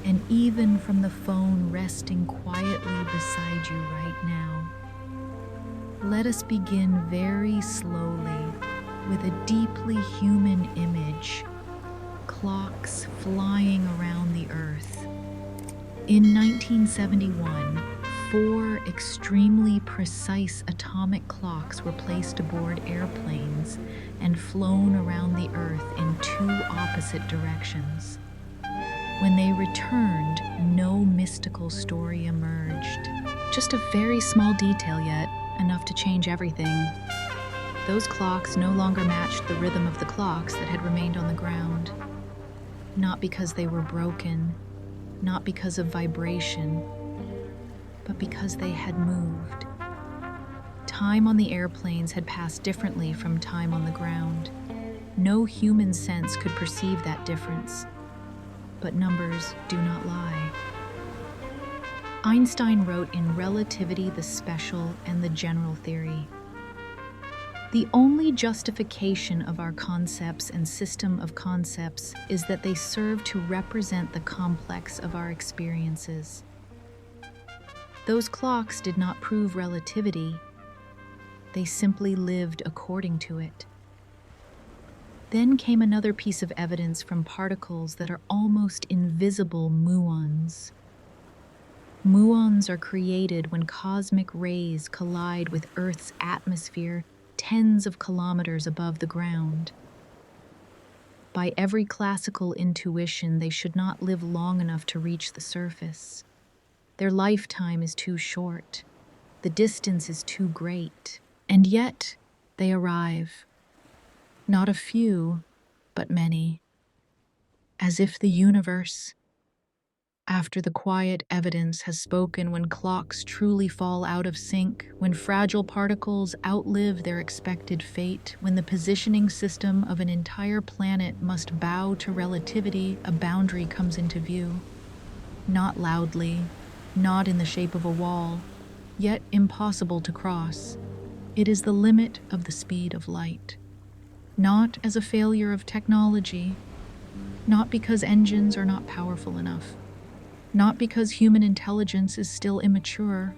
and even from the phone resting quietly beside you right now. Let us begin very slowly with a deeply human image: clocks flying around the Earth. In 1971, 4 extremely precise atomic clocks were placed aboard airplanes and flown around the Earth in 2 opposite directions. When they returned, no mystical story emerged. Just a very small detail, yet enough to change everything. Those clocks no longer matched the rhythm of the clocks that had remained on the ground. Not because they were broken, not because of vibration, but because they had moved. Time on the airplanes had passed differently from time on the ground. No human sense could perceive that difference. But numbers do not lie. Einstein wrote in Relativity, the Special and the General Theory, "The only justification of our concepts and system of concepts is that they serve to represent the complex of our experiences." Those clocks did not prove relativity. They simply lived according to it. Then came another piece of evidence from particles that are almost invisible muons. Muons are created when cosmic rays collide with Earth's atmosphere tens of kilometers above the ground. By every classical intuition, they should not live long enough to reach the surface. Their lifetime is too short. The distance is too great. And yet, they arrive. Not a few, but many. As if the universe, after the quiet evidence has spoken, when clocks truly fall out of sync, when fragile particles outlive their expected fate, when the positioning system of an entire planet must bow to relativity, a boundary comes into view. Not loudly, not in the shape of a wall, yet impossible to cross. It is the limit of the speed of light. Not as a failure of technology, not because engines are not powerful enough, not because human intelligence is still immature,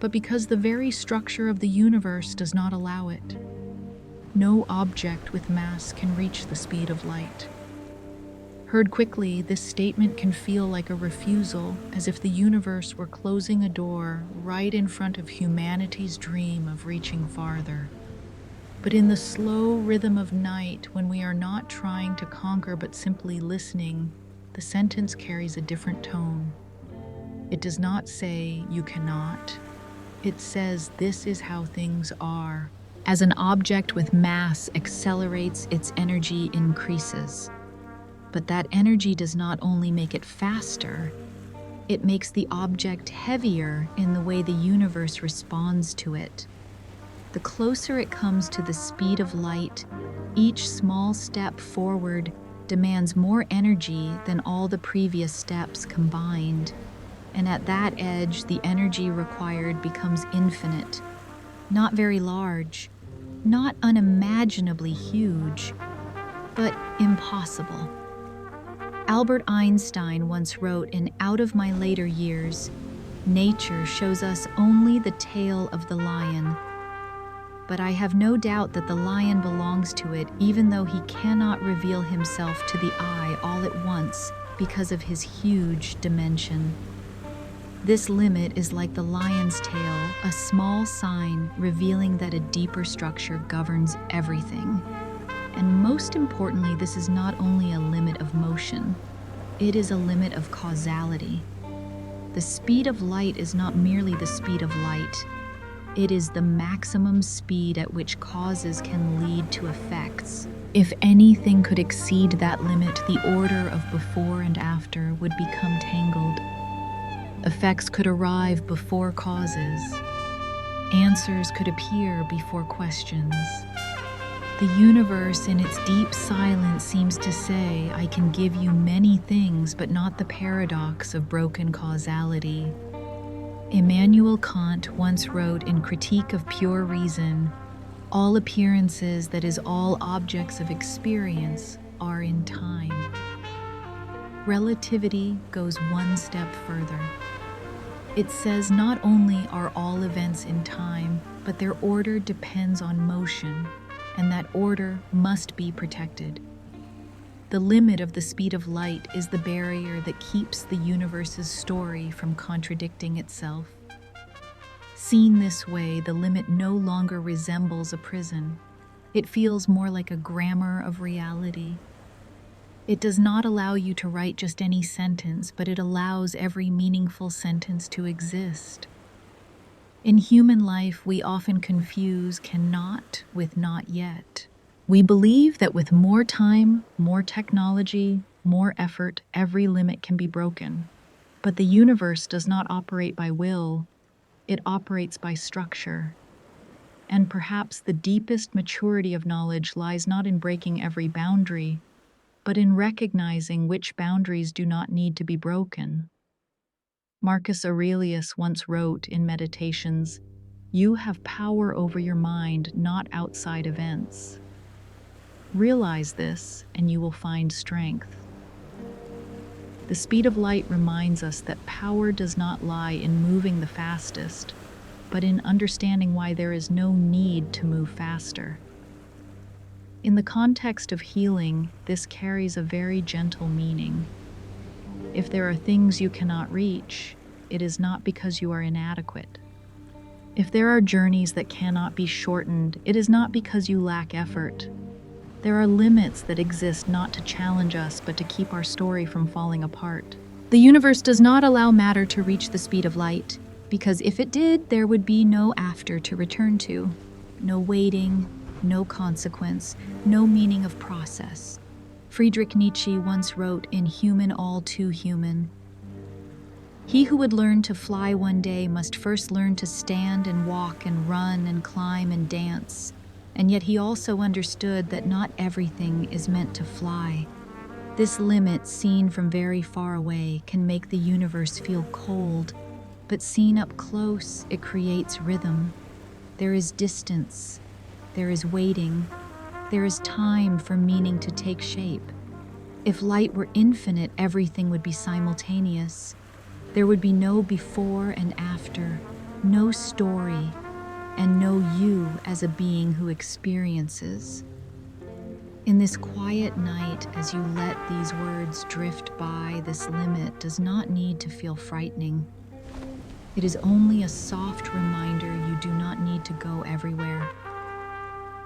but because the very structure of the universe does not allow it. No object with mass can reach the speed of light. Heard quickly, this statement can feel like a refusal, as if the universe were closing a door right in front of humanity's dream of reaching farther. But in the slow rhythm of night, when we are not trying to conquer but simply listening, the sentence carries a different tone. It does not say, "You cannot." It says, "This is how things are." As an object with mass accelerates, its energy increases. But that energy does not only make it faster, it makes the object heavier in the way the universe responds to it. The closer it comes to the speed of light, each small step forward demands more energy than all the previous steps combined. And at that edge, the energy required becomes infinite. Not very large, not unimaginably huge, but impossible. Albert Einstein once wrote in Out of My Later Years, "Nature shows us only the tail of the lion. But I have no doubt that the lion belongs to it, even though he cannot reveal himself to the eye all at once because of his huge dimension." This limit is like the lion's tail, a small sign revealing that a deeper structure governs everything. And most importantly, this is not only a limit of motion, it is a limit of causality. The speed of light is not merely the speed of light. It is the maximum speed at which causes can lead to effects. If anything could exceed that limit, the order of before and after would become tangled. Effects could arrive before causes. Answers could appear before questions. The universe, in its deep silence, seems to say, I can give you many things, but not the paradox of broken causality. Immanuel Kant once wrote in Critique of Pure Reason, all appearances, that is, all objects of experience, are in time. Relativity goes one step further. It says not only are all events in time, but their order depends on motion, and that order must be protected. The limit of the speed of light is the barrier that keeps the universe's story from contradicting itself. Seen this way, the limit no longer resembles a prison. It feels more like a grammar of reality. It does not allow you to write just any sentence, but it allows every meaningful sentence to exist. In human life, we often confuse cannot with not yet. We believe that with more time, more technology, more effort, every limit can be broken. But the universe does not operate by will, it operates by structure. And perhaps the deepest maturity of knowledge lies not in breaking every boundary, but in recognizing which boundaries do not need to be broken. Marcus Aurelius once wrote in Meditations, "You have power over your mind, not outside events." Realize this, and you will find strength. The speed of light reminds us that power does not lie in moving the fastest, but in understanding why there is no need to move faster. In the context of healing, this carries a very gentle meaning. If there are things you cannot reach, it is not because you are inadequate. If there are journeys that cannot be shortened, it is not because you lack effort. There are limits that exist not to challenge us, but to keep our story from falling apart. The universe does not allow matter to reach the speed of light, because if it did, there would be no after to return to. No waiting, no consequence, no meaning of process. Friedrich Nietzsche once wrote in Human All Too Human, "He who would learn to fly one day must first learn to stand and walk and run and climb and dance." And yet he also understood that not everything is meant to fly. This limit, seen from very far away, can make the universe feel cold, but seen up close, it creates rhythm. There is distance, there is waiting, there is time for meaning to take shape. If light were infinite, everything would be simultaneous. There would be no before and after, no story, and know you as a being who experiences. In this quiet night, as you let these words drift by, this limit does not need to feel frightening. It is only a soft reminder you do not need to go everywhere.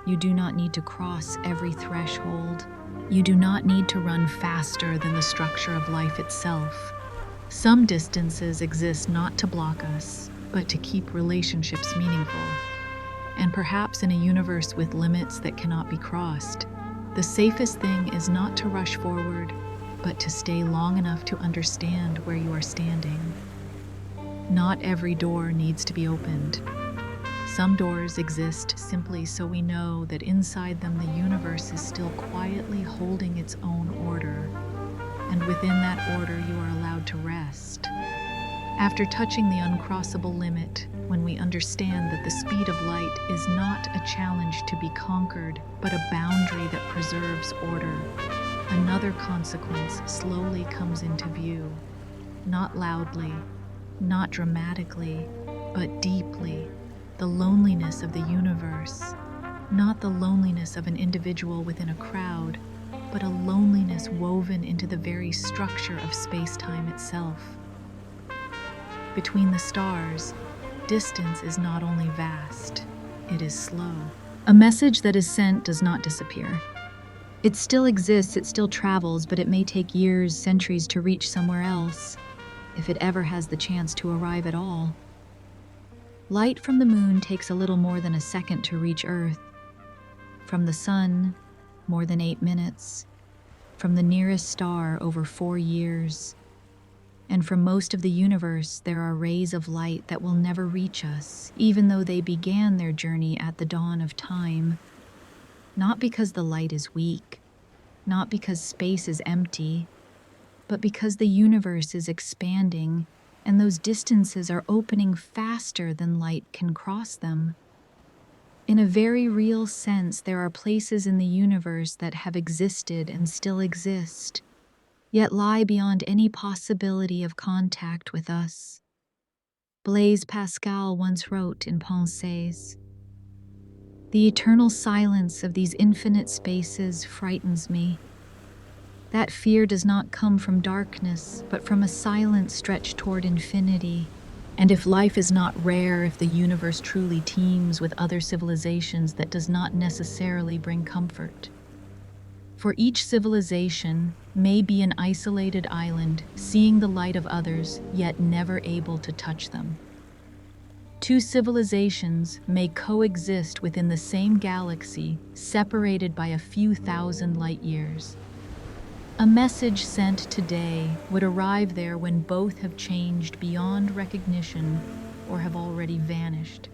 You do not need to cross every threshold. You do not need to run faster than the structure of life itself. Some distances exist not to block us, but to keep relationships meaningful. And perhaps in a universe with limits that cannot be crossed, the safest thing is not to rush forward, but to stay long enough to understand where you are standing. Not every door needs to be opened. Some doors exist simply so we know that inside them the universe is still quietly holding its own order, and within that order you are allowed to rest. After touching the uncrossable limit, when we understand that the speed of light is not a challenge to be conquered, but a boundary that preserves order, another consequence slowly comes into view. Not loudly, not dramatically, but deeply. The loneliness of the universe, not the loneliness of an individual within a crowd, but a loneliness woven into the very structure of space-time itself. Between the stars, distance is not only vast, it is slow. A message that is sent does not disappear. It still exists, it still travels, but it may take years, centuries to reach somewhere else, if it ever has the chance to arrive at all. Light from the moon takes a little more than a second to reach Earth. From the sun, more than 8 minutes. From the nearest star, over 4 years. And for most of the universe, there are rays of light that will never reach us, even though they began their journey at the dawn of time. Not because the light is weak, not because space is empty, but because the universe is expanding, and those distances are opening faster than light can cross them. In a very real sense, there are places in the universe that have existed and still exist, yet lie beyond any possibility of contact with us. Blaise Pascal once wrote in Pensées, "The eternal silence of these infinite spaces frightens me. That fear does not come from darkness, but from a silence stretched toward infinity." And if life is not rare, if the universe truly teems with other civilizations, that does not necessarily bring comfort. For each civilization may be an isolated island, seeing the light of others, yet never able to touch them. Two civilizations may coexist within the same galaxy, separated by a few thousand light years. A message sent today would arrive there when both have changed beyond recognition or have already vanished.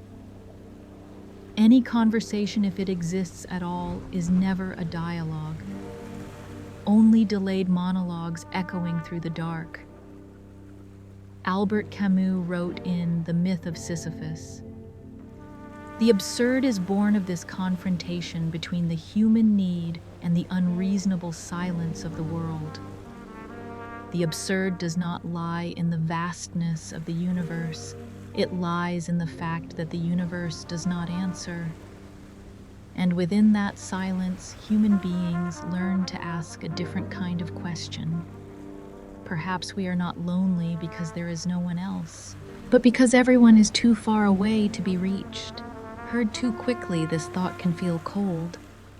Any conversation, if it exists at all, is never a dialogue, only delayed monologues echoing through the dark. Albert Camus wrote in The Myth of Sisyphus, "The absurd is born of this confrontation between the human need and the unreasonable silence of the world. The absurd does not lie in the vastness of the universe. It lies in the fact that the universe does not answer. And within that silence, human beings learn to ask a different kind of question. Perhaps we are not lonely because there is no one else, but because everyone is too far away to be reached. Heard too quickly, this thought can feel cold,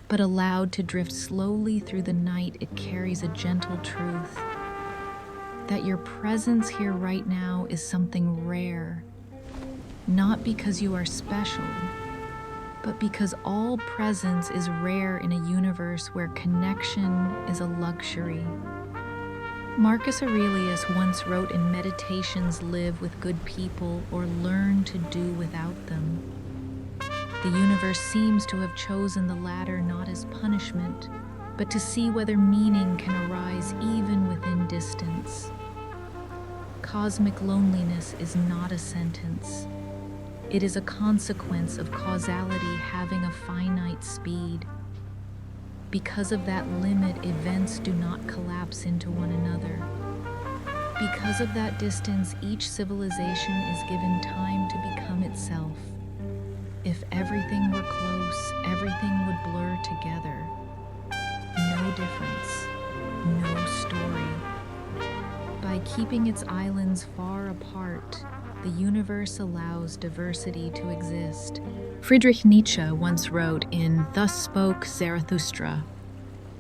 but allowed to drift slowly through the night, it carries a gentle truth. That your presence here right now is something rare, not because you are special, but because all presence is rare in a universe where connection is a luxury." Marcus Aurelius once wrote in Meditations, "Live with good people or learn to do without them." The universe seems to have chosen the latter not as punishment, but to see whether meaning can arise even within distance. Cosmic loneliness is not a sentence. It is a consequence of causality having a finite speed. Because of that limit, events do not collapse into one another. Because of that distance, each civilization is given time to become itself. If everything were close, everything would blur together. No difference, no story. By keeping its islands far apart, the universe allows diversity to exist. Friedrich Nietzsche once wrote in Thus Spoke Zarathustra,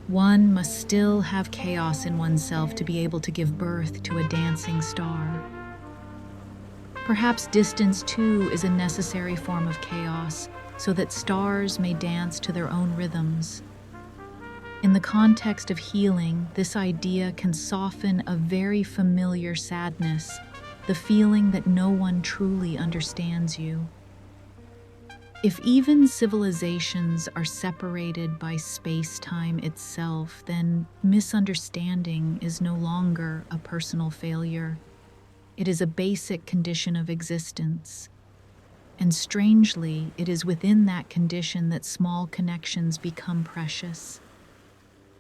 "One must still have chaos in oneself to be able to give birth to a dancing star." Perhaps distance, too, is a necessary form of chaos, so that stars may dance to their own rhythms. In the context of healing, this idea can soften a very familiar sadness, the feeling that no one truly understands you. If even civilizations are separated by space-time itself, then misunderstanding is no longer a personal failure. It is a basic condition of existence. And strangely, it is within that condition that small connections become precious.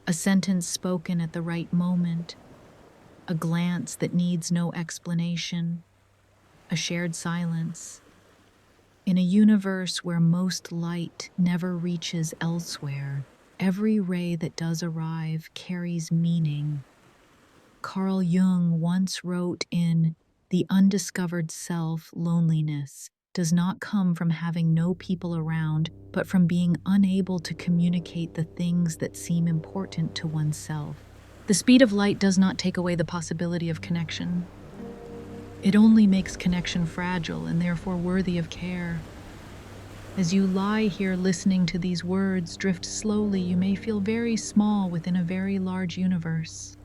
A sentence spoken at the right moment, a glance that needs no explanation, a shared silence. In a universe where most light never reaches elsewhere, every ray that does arrive carries meaning. Carl Jung once wrote in The Undiscovered Self, loneliness does not come from having no people around, but from being unable to communicate the things that seem important to oneself. The speed of light does not take away the possibility of connection. It only makes connection fragile and therefore worthy of care. As you lie here listening to these words drift slowly, you may feel very small within a very large universe.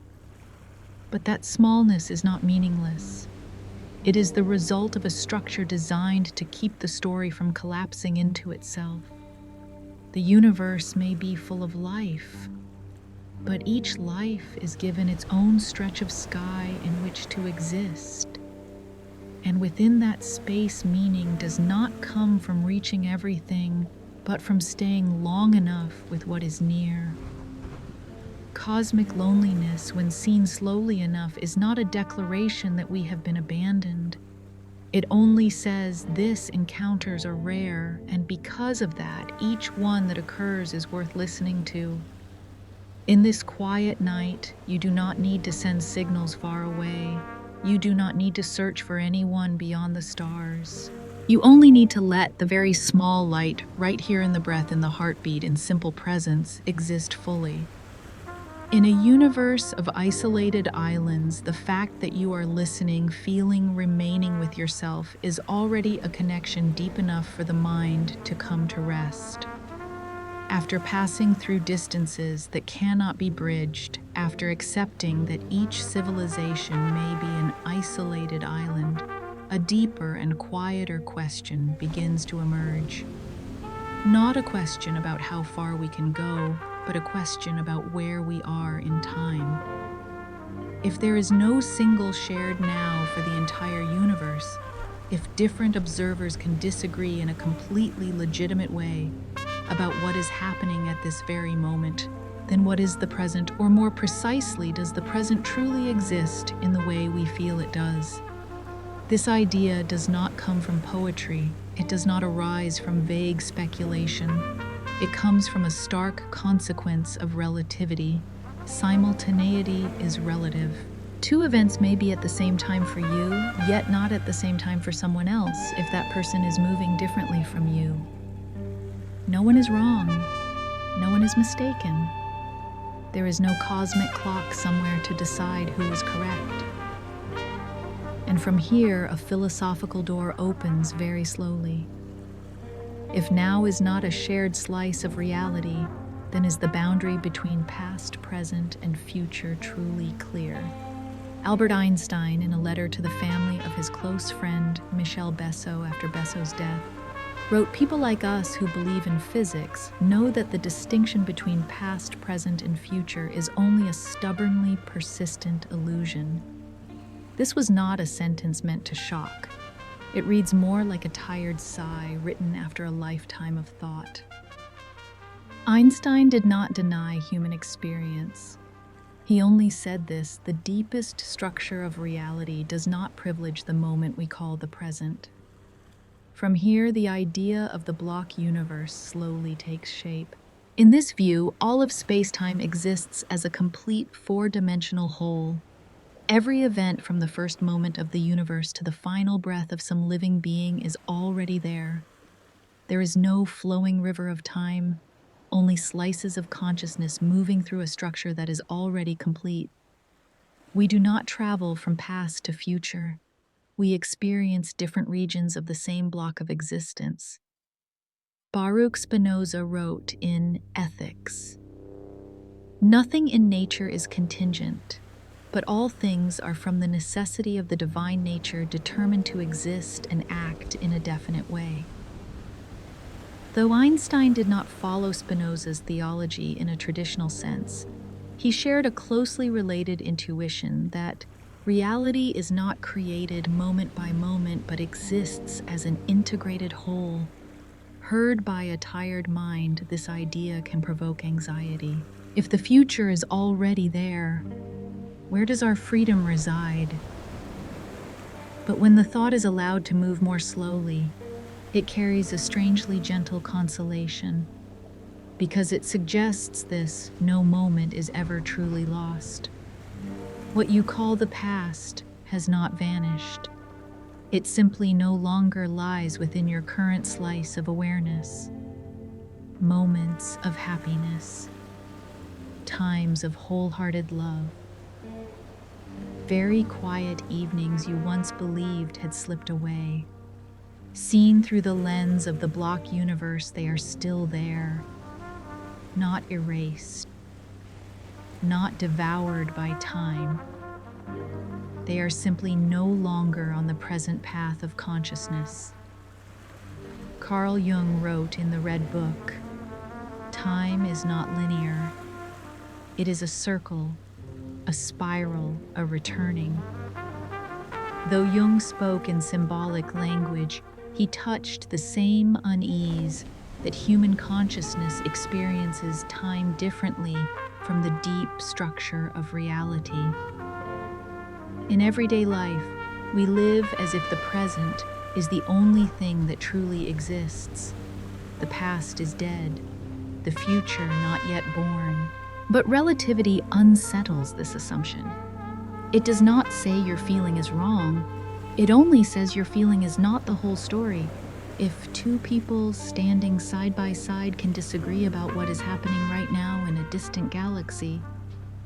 But that smallness is not meaningless. It is the result of a structure designed to keep the story from collapsing into itself. The universe may be full of life, but each life is given its own stretch of sky in which to exist. And within that space, meaning does not come from reaching everything, but from staying long enough with what is near. Cosmic loneliness, when seen slowly enough, is not a declaration that we have been abandoned. It only says this encounters are rare, and because of that, each one that occurs is worth listening to. In this quiet night, you do not need to send signals far away. You do not need to search for anyone beyond the stars. You only need to let the very small light, right here in the breath, in the heartbeat, in simple presence, exist fully. In a universe of isolated islands, the fact that you are listening, feeling, remaining with yourself is already a connection deep enough for the mind to come to rest. After passing through distances that cannot be bridged, after accepting that each civilization may be an isolated island, a deeper and quieter question begins to emerge. Not a question about how far we can go, but a question about where we are in time. If there is no single shared now for the entire universe, if different observers can disagree in a completely legitimate way about what is happening at this very moment, then what is the present, or more precisely, does the present truly exist in the way we feel it does? This idea does not come from poetry. It does not arise from vague speculation. It comes from a stark consequence of relativity. Simultaneity is relative. Two events may be at the same time for you, yet not at the same time for someone else if that person is moving differently from you. No one is wrong. No one is mistaken. There is no cosmic clock somewhere to decide who is correct. And from here, a philosophical door opens very slowly. If now is not a shared slice of reality, then is the boundary between past, present, and future truly clear? Albert Einstein, in a letter to the family of his close friend Michel Besso after Besso's death, wrote, "People like us who believe in physics know that the distinction between past, present, and future is only a stubbornly persistent illusion." This was not a sentence meant to shock. It reads more like a tired sigh written after a lifetime of thought. Einstein did not deny human experience. He only said this: the deepest structure of reality does not privilege the moment we call the present. From here, the idea of the block universe slowly takes shape. In this view, all of space-time exists as a complete four-dimensional whole. Every event from the first moment of the universe to the final breath of some living being is already there. There is no flowing river of time, only slices of consciousness moving through a structure that is already complete. We do not travel from past to future. We experience different regions of the same block of existence. Baruch Spinoza wrote in Ethics, "Nothing in nature is contingent, but all things are from the necessity of the divine nature determined to exist and act in a definite way." Though Einstein did not follow Spinoza's theology in a traditional sense, he shared a closely related intuition that reality is not created moment by moment, but exists as an integrated whole. Heard by a tired mind, this idea can provoke anxiety. If the future is already there, where does our freedom reside? But when the thought is allowed to move more slowly, it carries a strangely gentle consolation, because it suggests this: no moment is ever truly lost. What you call the past has not vanished. It simply no longer lies within your current slice of awareness. Moments of happiness, times of wholehearted love, very quiet evenings you once believed had slipped away. Seen through the lens of the block universe, they are still there, not erased, not devoured by time, They are simply no longer on the present path of consciousness. Carl Jung wrote in the Red Book, "Time is not linear. It is a circle, a spiral, a returning." Though Jung spoke in symbolic language, he touched the same unease that human consciousness experiences time differently from the deep structure of reality. In everyday life, we live as if the present is the only thing that truly exists. The past is dead, the future not yet born. But relativity unsettles this assumption. It does not say your feeling is wrong. It only says your feeling is not the whole story. If two people standing side by side can disagree about what is happening right now in a distant galaxy,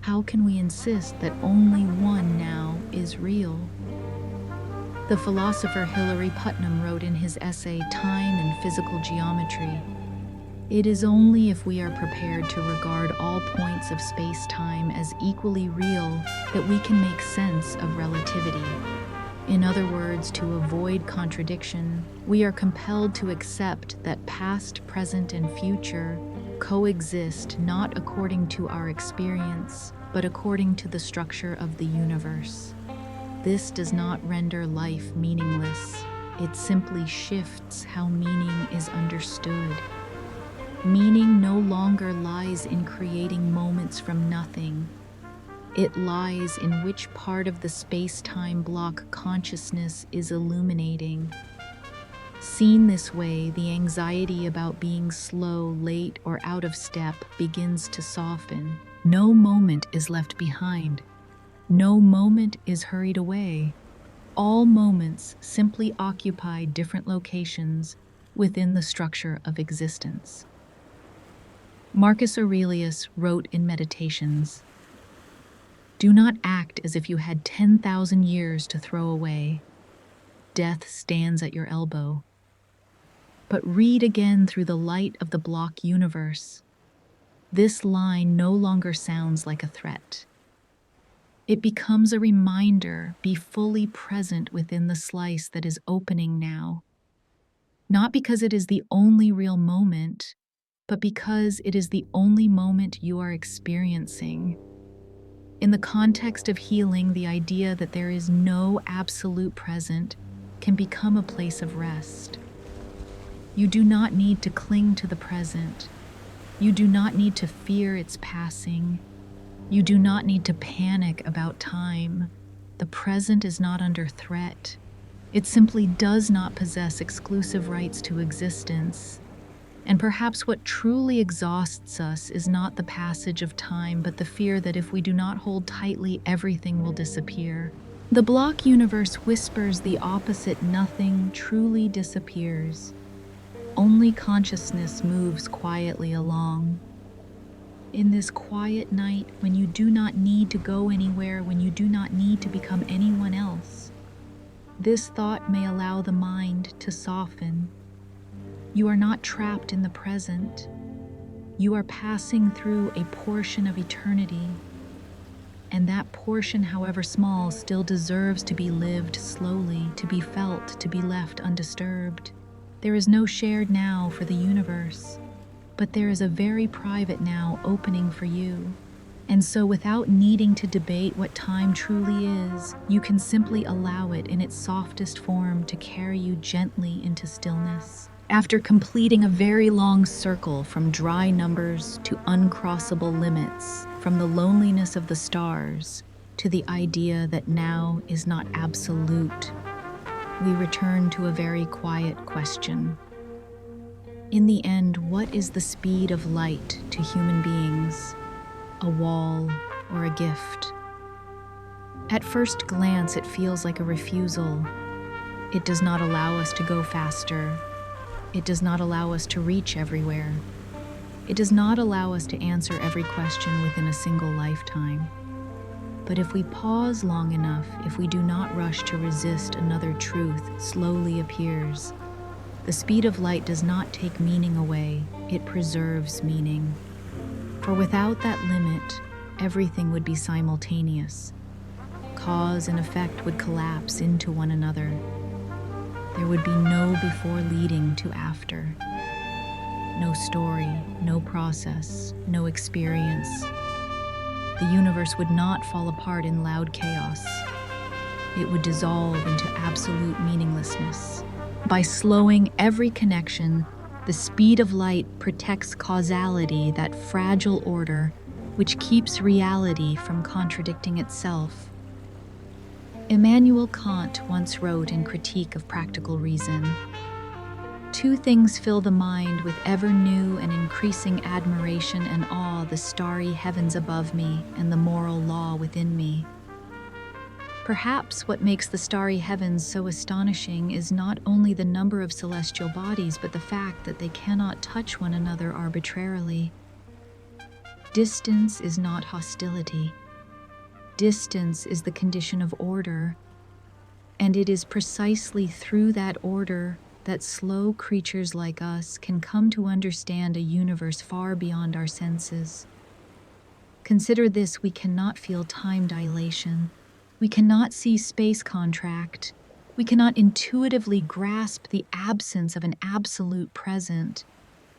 how can we insist that only one now is real? The philosopher Hilary Putnam wrote in his essay Time and Physical Geometry, "It is only if we are prepared to regard all points of space-time as equally real that we can make sense of relativity." In other words, to avoid contradiction, we are compelled to accept that past, present, and future coexist not according to our experience, but according to the structure of the universe. This does not render life meaningless. It simply shifts how meaning is understood. Meaning no longer lies in creating moments from nothing. It lies in which part of the space-time block consciousness is illuminating. Seen this way, the anxiety about being slow, late, or out of step begins to soften. No moment is left behind. No moment is hurried away. All moments simply occupy different locations within the structure of existence. Marcus Aurelius wrote in Meditations, "Do not act as if you had 10,000 years to throw away. Death stands at your elbow. But read again through the light of the block universe. This line no longer sounds like a threat. It becomes a reminder, be fully present within the slice that is opening now. Not because it is the only real moment, but because it is the only moment you are experiencing." In the context of healing, the idea that there is no absolute present can become a place of rest. You do not need to cling to the present. You do not need to fear its passing. You do not need to panic about time. The present is not under threat. It simply does not possess exclusive rights to existence. And perhaps what truly exhausts us is not the passage of time, but the fear that if we do not hold tightly, everything will disappear. The block universe whispers the opposite: nothing truly disappears. Only consciousness moves quietly along. In this quiet night, when you do not need to go anywhere, when you do not need to become anyone else, this thought may allow the mind to soften. You are not trapped in the present. You are passing through a portion of eternity. And that portion, however small, still deserves to be lived slowly, to be felt, to be left undisturbed. There is no shared now for the universe, but there is a very private now opening for you. And so, without needing to debate what time truly is, you can simply allow it in its softest form to carry you gently into stillness. After completing a very long circle from dry numbers to uncrossable limits, from the loneliness of the stars to the idea that now is not absolute, we return to a very quiet question. In the end, what is the speed of light to human beings? A wall or a gift? At first glance, it feels like a refusal. It does not allow us to go faster. It does not allow us to reach everywhere. It does not allow us to answer every question within a single lifetime. But if we pause long enough, if we do not rush to resist, another truth slowly appears. The speed of light does not take meaning away, it preserves meaning. For without that limit, everything would be simultaneous. cause and effect would collapse into one another. There would be no before leading to after. No story, no process, no experience. The universe would not fall apart in loud chaos. It would dissolve into absolute meaninglessness. By slowing every connection, the speed of light protects causality, that fragile order which keeps reality from contradicting itself. Immanuel Kant once wrote in Critique of Practical Reason, "Two things fill the mind with ever new and increasing admiration and awe, the starry heavens above me and the moral law within me." Perhaps what makes the starry heavens so astonishing is not only the number of celestial bodies, but the fact that they cannot touch one another arbitrarily. Distance is not hostility. Distance is the condition of order, and it is precisely through that order that slow creatures like us can come to understand a universe far beyond our senses. Consider this: we cannot feel time dilation. We cannot see space contract. We cannot intuitively grasp the absence of an absolute present.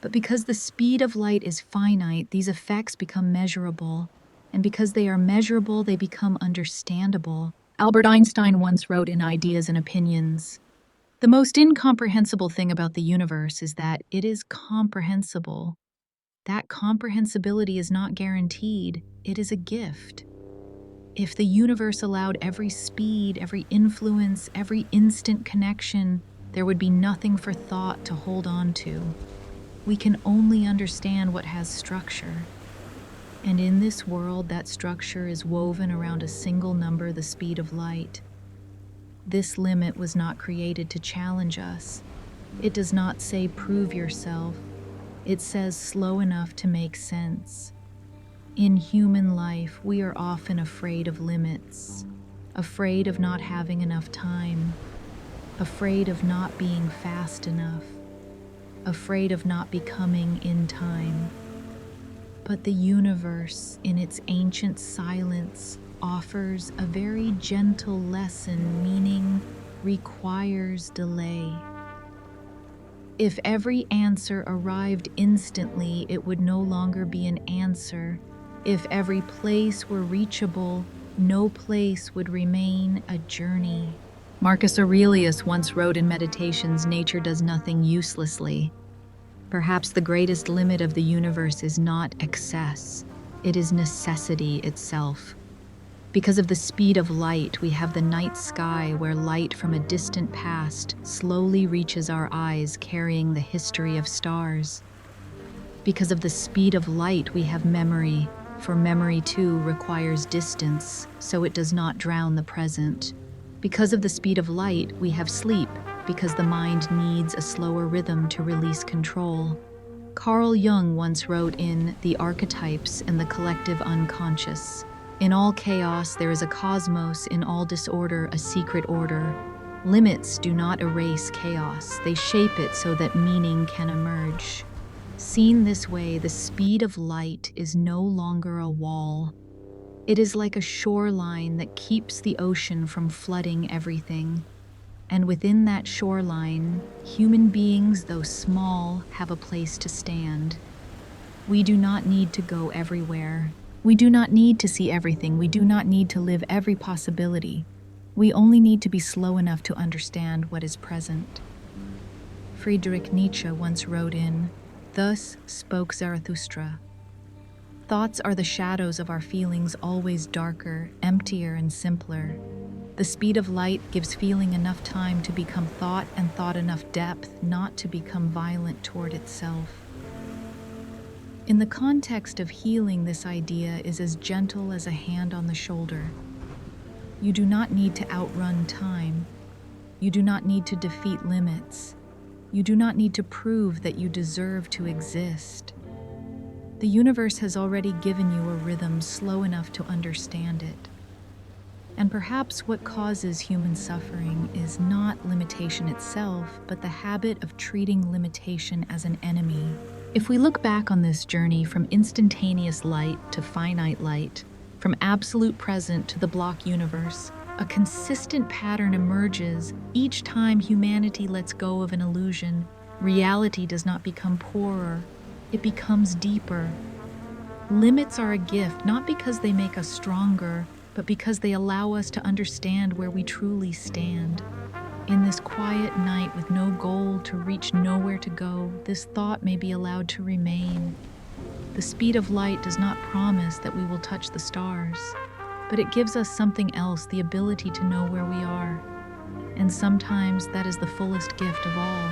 But because the speed of light is finite, these effects become measurable. And because they are measurable, they become understandable. Albert Einstein once wrote in Ideas and Opinions, "The most incomprehensible thing about the universe is that it is comprehensible. That comprehensibility is not guaranteed. It is a gift." If the universe allowed every speed, every influence, every instant connection, there would be nothing for thought to hold on to. We can only understand what has structure. And in this world, that structure is woven around a single number, the speed of light. This limit was not created to challenge us. It does not say, "Prove yourself." It says, "Slow enough to make sense." In human life, we are often afraid of limits, afraid of not having enough time, afraid of not being fast enough, afraid of not becoming in time. But the universe, in its ancient silence, offers a very gentle lesson, meaning requires delay. If every answer arrived instantly, it would no longer be an answer. If every place were reachable, no place would remain a journey. Marcus Aurelius once wrote in Meditations, "Nature does nothing uselessly." Perhaps the greatest limit of the universe is not excess, it is necessity itself. Because of the speed of light, we have the night sky where light from a distant past slowly reaches our eyes, carrying the history of stars. Because of the speed of light, we have memory, for memory too requires distance, so it does not drown the present. Because of the speed of light, we have sleep, because the mind needs a slower rhythm to release control. Carl Jung once wrote in The Archetypes and the Collective Unconscious, "In all chaos there is a cosmos, in all disorder a secret order. Limits do not erase chaos, they shape it so that meaning can emerge." Seen this way, the speed of light is no longer a wall. It is like a shoreline that keeps the ocean from flooding everything. And within that shoreline, human beings, though small, have a place to stand. We do not need to go everywhere. We do not need to see everything. We do not need to live every possibility. We only need to be slow enough to understand what is present. Friedrich Nietzsche once wrote in, "Thus spoke Zarathustra. Thoughts are the shadows of our feelings, always darker, emptier, and simpler. The speed of light gives feeling enough time to become thought, and thought enough depth not to become violent toward itself." In the context of healing, this idea is as gentle as a hand on the shoulder. You do not need to outrun time. You do not need to defeat limits. You do not need to prove that you deserve to exist. The universe has already given you a rhythm slow enough to understand it. And perhaps what causes human suffering is not limitation itself, but the habit of treating limitation as an enemy. If we look back on this journey from instantaneous light to finite light, From absolute present to the block universe, a consistent pattern emerges each time humanity lets go of an illusion. Reality does not become poorer, it becomes deeper. Limits are a gift not because they make us stronger, but because they allow us to understand where we truly stand. In this quiet night with no goal to reach, nowhere to go, this thought may be allowed to remain. The speed of light does not promise that we will touch the stars, but it gives us something else, the ability to know where we are. And sometimes that is the fullest gift of all.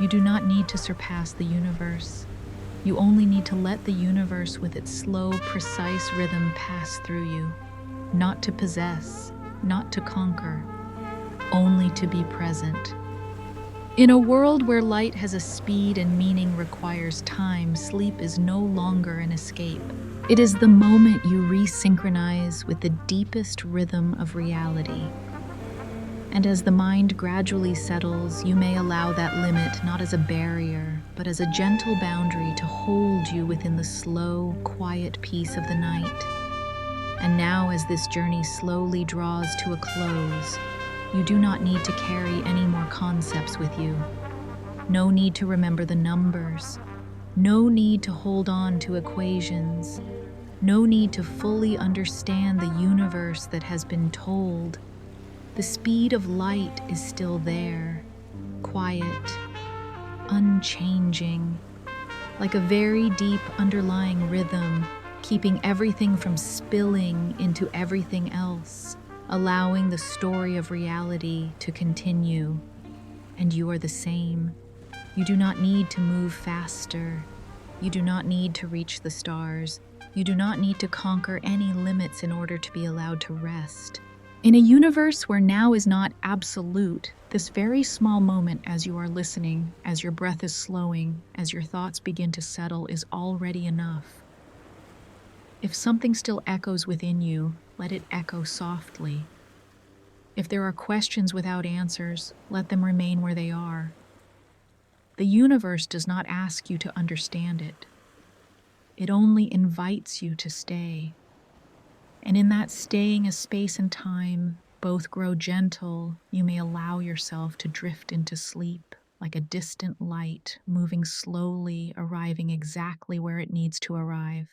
You do not need to surpass the universe. You only need to let the universe with its slow, precise rhythm pass through you. Not to possess, not to conquer, only to be present. In a world where light has a speed and meaning requires time, sleep is no longer an escape. It is the moment you resynchronize with the deepest rhythm of reality. And as the mind gradually settles, you may allow that limit not as a barrier, but as a gentle boundary to hold you within the slow, quiet peace of the night. And now, as this journey slowly draws to a close, you do not need to carry any more concepts with you. No need to remember the numbers. No need to hold on to equations. No need to fully understand the universe that has been told. The speed of light is still there, quiet, unchanging, like a very deep underlying rhythm, keeping everything from spilling into everything else, allowing the story of reality to continue. And you are the same. You do not need to move faster. You do not need to reach the stars. You do not need to conquer any limits in order to be allowed to rest. In a universe where now is not absolute, this very small moment as you are listening, as your breath is slowing, as your thoughts begin to settle, is already enough. If something still echoes within you, let it echo softly. If there are questions without answers, let them remain where they are. The universe does not ask you to understand it. It only invites you to stay. And in that staying as space and time both grow gentle, you may allow yourself to drift into sleep like a distant light, moving slowly, arriving exactly where it needs to arrive.